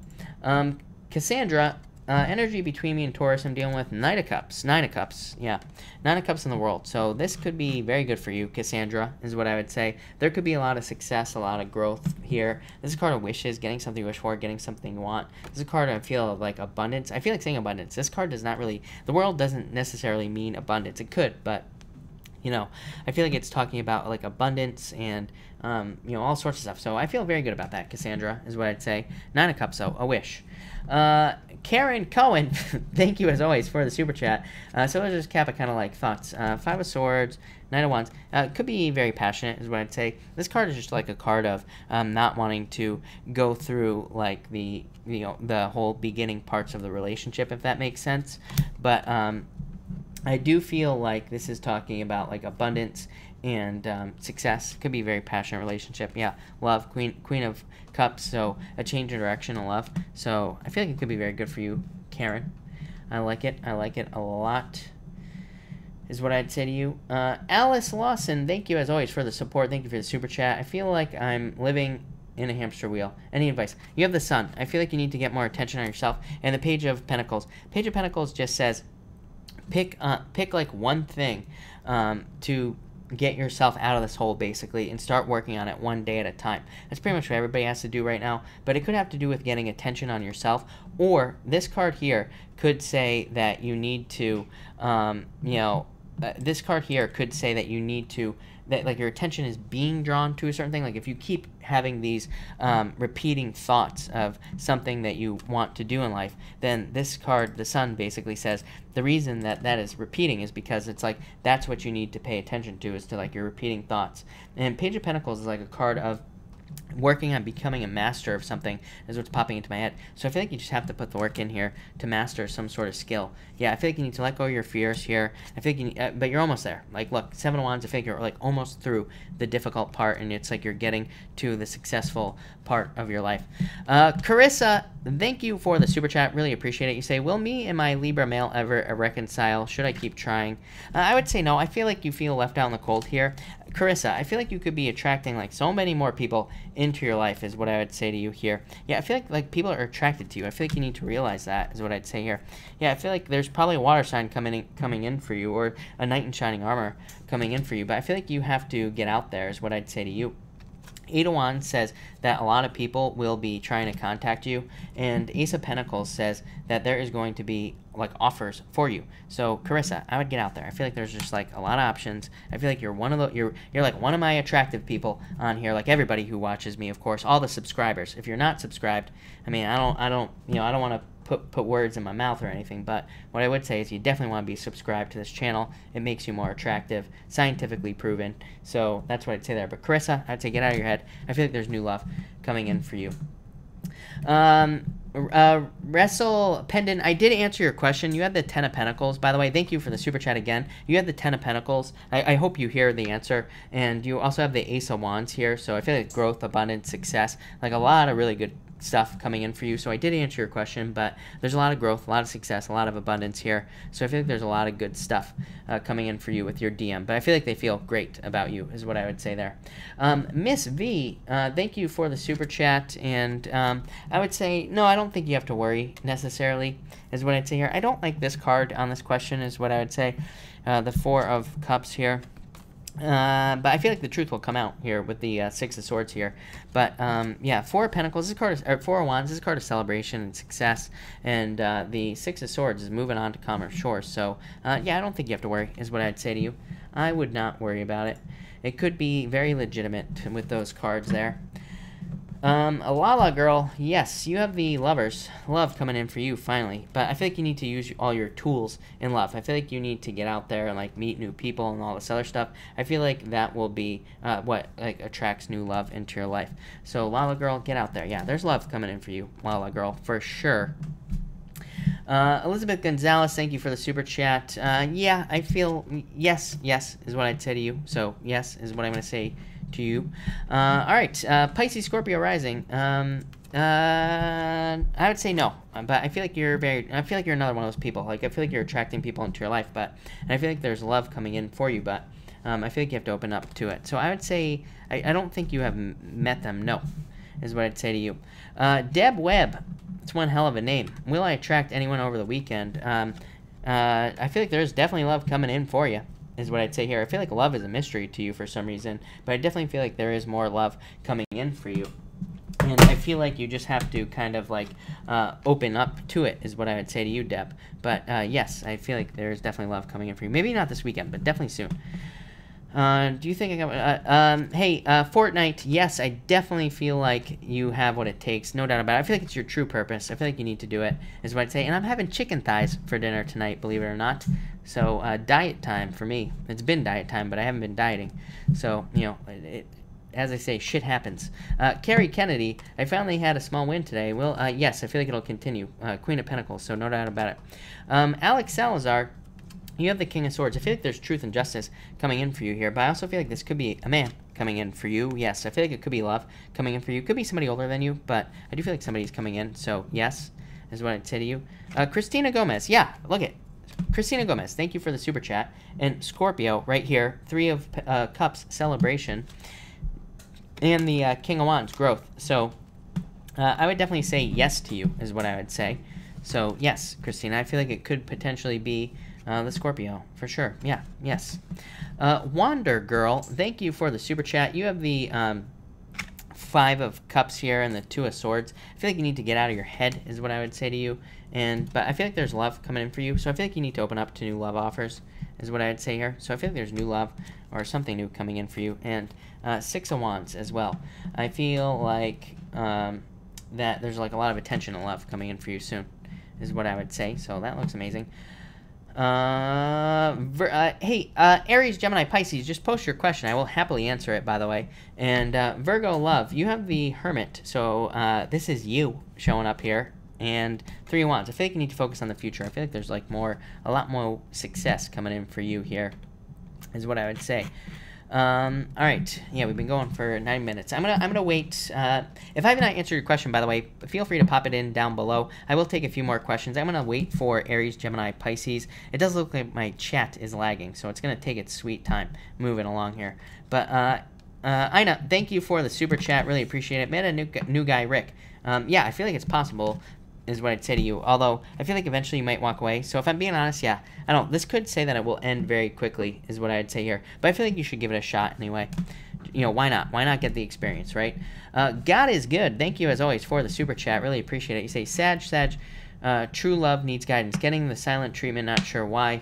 Cassandra, energy between me and Taurus, I'm dealing with Knight of Cups. 9 of Cups, yeah. 9 of Cups in the world. So this could be very good for you, Cassandra, is what I would say. There could be a lot of success, a lot of growth here. This is a card of wishes, getting something you wish for, getting something you want. This is a card I feel of like abundance. I feel like saying abundance. This card does not really, the world doesn't necessarily mean abundance. It could, but you know, I feel like it's talking about like abundance and you know, all sorts of stuff. So I feel very good about that, Cassandra, is what I'd say. 9 of Cups, so a wish. Karen Cohen, thank you as always for the super chat. So let's just cap it kind of like thoughts. 5 of Swords, 9 of Wands. Could be very passionate is what I'd say. This card is just like a card of not wanting to go through like the, you know, the whole beginning parts of the relationship, if that makes sense. But I do feel like this is talking about like abundance and success. Could be a very passionate relationship. Yeah, love, Queen of Cups, so a change in direction of love. So I feel like it could be very good for you, Karen. I like it. I like it a lot. is what I'd say to you. Alice Lawson, thank you as always for the support. Thank you for the super chat. I feel like I'm living in a hamster wheel. Any advice? You have the Sun. I feel like you need to get more attention on yourself. And the Page of Pentacles. Page of Pentacles just says, pick like one thing to get yourself out of this hole, basically, and start working on it one day at a time. That's pretty much what everybody has to do right now, but it could have to do with getting attention on yourself, or this card here could say that you need to, this card here could say that you need to, that like your attention is being drawn to a certain thing. Like if you keep having these repeating thoughts of something that you want to do in life, then this card, the Sun, basically says the reason that that is repeating is because it's like that's what you need to pay attention to, is to like your repeating thoughts. And Page of Pentacles is like a card of working on becoming a master of something, is what's popping into my head. So I feel like you just have to put the work in here to master some sort of skill. Yeah, I feel like you need to let go of your fears here. I feel like you need, but you're almost there. Like, look, Seven of Wands, I feel like you're like almost through the difficult part, and it's like you're getting to the successful part of your life. Carissa, thank you for the super chat. Really appreciate it. You say, will me and my Libra male ever reconcile? Should I keep trying? I would say no. I feel like you feel left out in the cold here. Carissa, I feel like you could be attracting like so many more people into your life, is what I would say to you here. Yeah, I feel like people are attracted to you. I feel like you need to realize that, is what I'd say here. Yeah, I feel like there's probably a water sign coming in for you, or a knight in shining armor coming in for you, but I feel like you have to get out there, is what I'd say to you. Eight of Wands says that a lot of people will be trying to contact you, and Ace of Pentacles says that there is going to be like offers for you. So Carissa, I would get out there. I feel like there's just like a lot of options. I feel like you're one of the you're like one of my attractive people on here, like everybody who watches me, of course, all the subscribers. If you're not subscribed, I mean, I don't want to put words in my mouth or anything, but what I would say is you definitely want to be subscribed to this channel. It makes you more attractive, scientifically proven. So that's what I'd say there. But Carissa, I'd say get out of your head. I feel like there's new love coming in for you. Wrestle Pendant, I did answer your question. You had the Ten of Pentacles, by the way. Thank you for the super chat again. You had the Ten of Pentacles. I hope you hear the answer. And you also have the Ace of Wands here. So I feel like growth, abundance, success, like a lot of really good stuff coming in for you. So I did answer your question, but there's a lot of growth, a lot of success, a lot of abundance here. So I feel like there's a lot of good stuff coming in for you with your DM, but I feel like they feel great about you, is what I would say there. Miss V, thank you for the super chat, and I would say no, I don't think you have to worry necessarily, is what I'd say here. I don't like this card on this question, is what I would say. The Four of Cups here. But I feel like the truth will come out here with the Six of Swords here. But yeah, Four of Pentacles, this card is, Four of Wands, this is a card of celebration and success. And the Six of Swords is moving on to calmer shores. So yeah, I don't think you have to worry, is what I'd say to you. I would not worry about it. It could be very legitimate with those cards there. Lala girl, yes, you have the Lovers. Love coming in for you, finally. But I feel like you need to use all your tools in love. I feel like you need to get out there and, like, meet new people and all this other stuff. I feel like that will be what, like, attracts new love into your life. So, Lala girl, get out there. Yeah, there's love coming in for you, Lala girl, for sure. Elizabeth Gonzalez, thank you for the super chat. Yeah, I feel, yes is what I'd say to you. So, yes is what I'm going to say to you. All right, Pisces, Scorpio rising. I would say no, but I feel like you're another one of those people. Like, I feel like you're attracting people into your life, but and I feel like there's love coming in for you, but I feel like you have to open up to it. So I would say I don't think you have met them. No, is what I'd say to you. Deb Webb, it's one hell of a name. Will I attract anyone over the weekend? I feel like there's definitely love coming in for you, is what I'd say here. I feel like love is a mystery to you for some reason, but I definitely feel like there is more love coming in for you. And I feel like you just have to kind of like open up to it, is what I would say to you, Deb. But yes, I feel like there's definitely love coming in for you. Maybe not this weekend, but definitely soon. Do you think I got... hey, Fortnite, yes, I definitely feel like you have what it takes, no doubt about it. I feel like it's your true purpose. I feel like you need to do it, is what I'd say. And I'm having chicken thighs for dinner tonight, believe it or not. So, diet time for me. It's been diet time, but I haven't been dieting. So, you know, as I say, shit happens. Carrie Kennedy, I finally had a small win today. Well, yes, I feel like it'll continue. Queen of Pentacles, so no doubt about it. Alex Salazar, you have the King of Swords. I feel like there's truth and justice coming in for you here, but I also feel like this could be a man coming in for you. Yes, I feel like it could be love coming in for you. It could be somebody older than you, but I do feel like somebody's coming in, so yes, is what I'd say to you. Christina Gomez, yeah, look it. Christina Gomez, thank you for the super chat. And Scorpio, right here, 3 of Cups, celebration. And the King of Wands, growth. So I would definitely say yes to you, is what I would say. So yes, Christina, I feel like it could potentially be the Scorpio, for sure. Yeah, yes. Wander Girl, thank you for the super chat. You have the 5 of Cups here and the 2 of Swords. I feel like you need to get out of your head, is what I would say to you. But I feel like there's love coming in for you, so I feel like you need to open up to new love offers, is what I would say here. So I feel like there's new love or something new coming in for you. And 6 of Wands as well. I feel like that there's like a lot of attention and love coming in for you soon, is what I would say. So that looks amazing. Hey, Aries, Gemini, Pisces, just post your question. I will happily answer it, by the way. And Virgo, love, you have the Hermit. So this is you showing up here. And 3 of Wands. I feel like you need to focus on the future. I feel like there's like a lot more success coming in for you here, is what I would say. All right. Yeah, we've been going for 9 minutes. I'm gonna wait. If I have not answered your question, by the way, feel free to pop it in down below. I will take a few more questions. I'm gonna wait for Aries, Gemini, Pisces. It does look like my chat is lagging, so it's gonna take its sweet time moving along here. But Ina, thank you for the super chat. Really appreciate it. Met a new guy, Rick. Yeah, I feel like it's possible, is what I'd say to you. Although, I feel like eventually you might walk away. So if I'm being honest, yeah. I don't. This could say that it will end very quickly, is what I'd say here. But I feel like you should give it a shot anyway. You know, why not? Why not get the experience, right? God is good. Thank you, as always, for the super chat. Really appreciate it. You say, Sag, true love needs guidance. Getting the silent treatment, not sure why.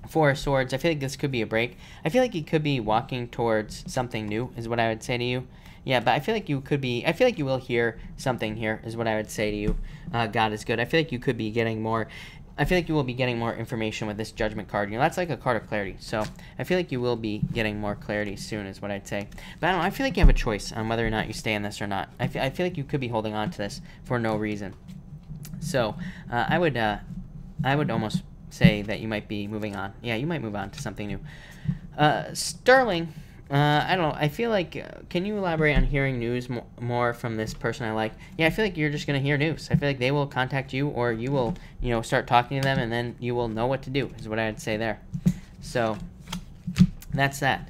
4 of Swords. I feel like this could be a break. I feel like you could be walking towards something new, is what I would say to you. Yeah, but I feel like you could be, I feel like you will hear something here, is what I would say to you. God is good. I feel like you could be getting more, I feel like you will be getting more information with this Judgment card. You know, that's like a card of clarity. So I feel like you will be getting more clarity soon, is what I'd say. But I don't know, I feel like you have a choice on whether or not you stay in this or not. I feel like you could be holding on to this for no reason. So I would almost say that you might be moving on. Yeah, you might move on to something new. Sterling, I don't know. I feel like, can you elaborate on hearing news more from this person I like? Yeah, I feel like you're just going to hear news. I feel like they will contact you, or you will, you know, start talking to them, and then you will know what to do, is what I'd say there. So that's that.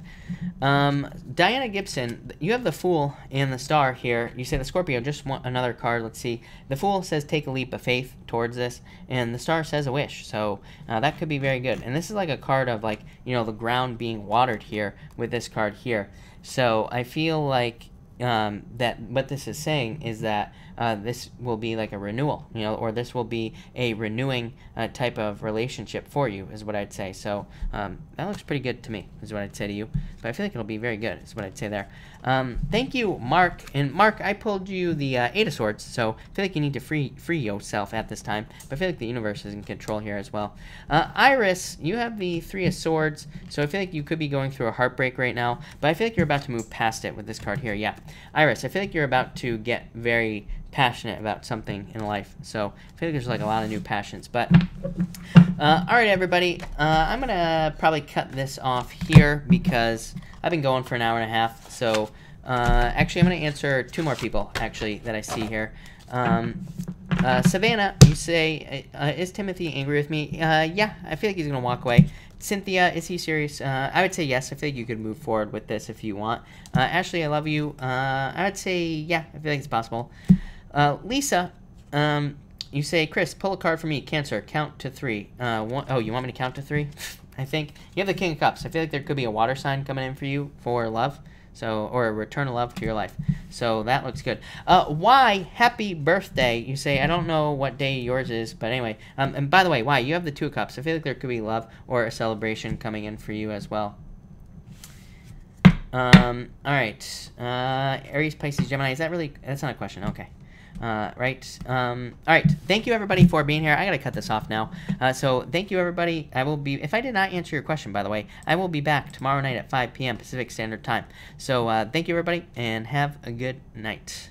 Diana Gibson, you have the Fool and the Star here. You say the Scorpio, just want another card. Let's see. The Fool says take a leap of faith towards this, and the Star says a wish. So that could be very good. And this is like a card of, like, you know, the ground being watered here with this card here. So I feel like that what this is saying is that this will be like a renewal, you know, or this will be a renewing type of relationship for you, is what I'd say. So that looks pretty good to me, is what I'd say to you. But I feel like it'll be very good, is what I'd say there. Thank you, Mark. And Mark, I pulled you the 8 of Swords, so I feel like you need to free yourself at this time. But I feel like the universe is in control here as well. Iris, you have the 3 of Swords, so I feel like you could be going through a heartbreak right now. But I feel like you're about to move past it with this card here. Yeah, Iris, I feel like you're about to get very passionate about something in life. So I feel like there's like a lot of new passions. But all right, everybody, I'm gonna probably cut this off here because I've been going for an hour and a half. So actually, I'm gonna answer 2 more people actually that I see here. Savannah, you say, is Timothy angry with me? Yeah, I feel like he's gonna walk away. Cynthia, is he serious? I would say yes. I feel like you could move forward with this if you want. Ashley, I love you. I would say yeah. I feel like it's possible. Lisa, you say, Chris, pull a card for me. Cancer, count to 3. Oh, you want me to count to 3? I think you have the King of Cups. I feel like there could be a water sign coming in for you for love. So, or a return of love to your life. So that looks good. Why? Happy birthday. You say, I don't know what day yours is, but anyway. And by the way, why? You have the 2 of Cups. I feel like there could be love or a celebration coming in for you as well. All right. Aries, Pisces, Gemini. Is that really? That's not a question. Okay. Right. All right. Thank you, everybody, for being here. I got to cut this off now. So thank you, everybody. I will be, if I did not answer your question, by the way, I will be back tomorrow night at 5 p.m. Pacific Standard Time. So thank you, everybody, and have a good night.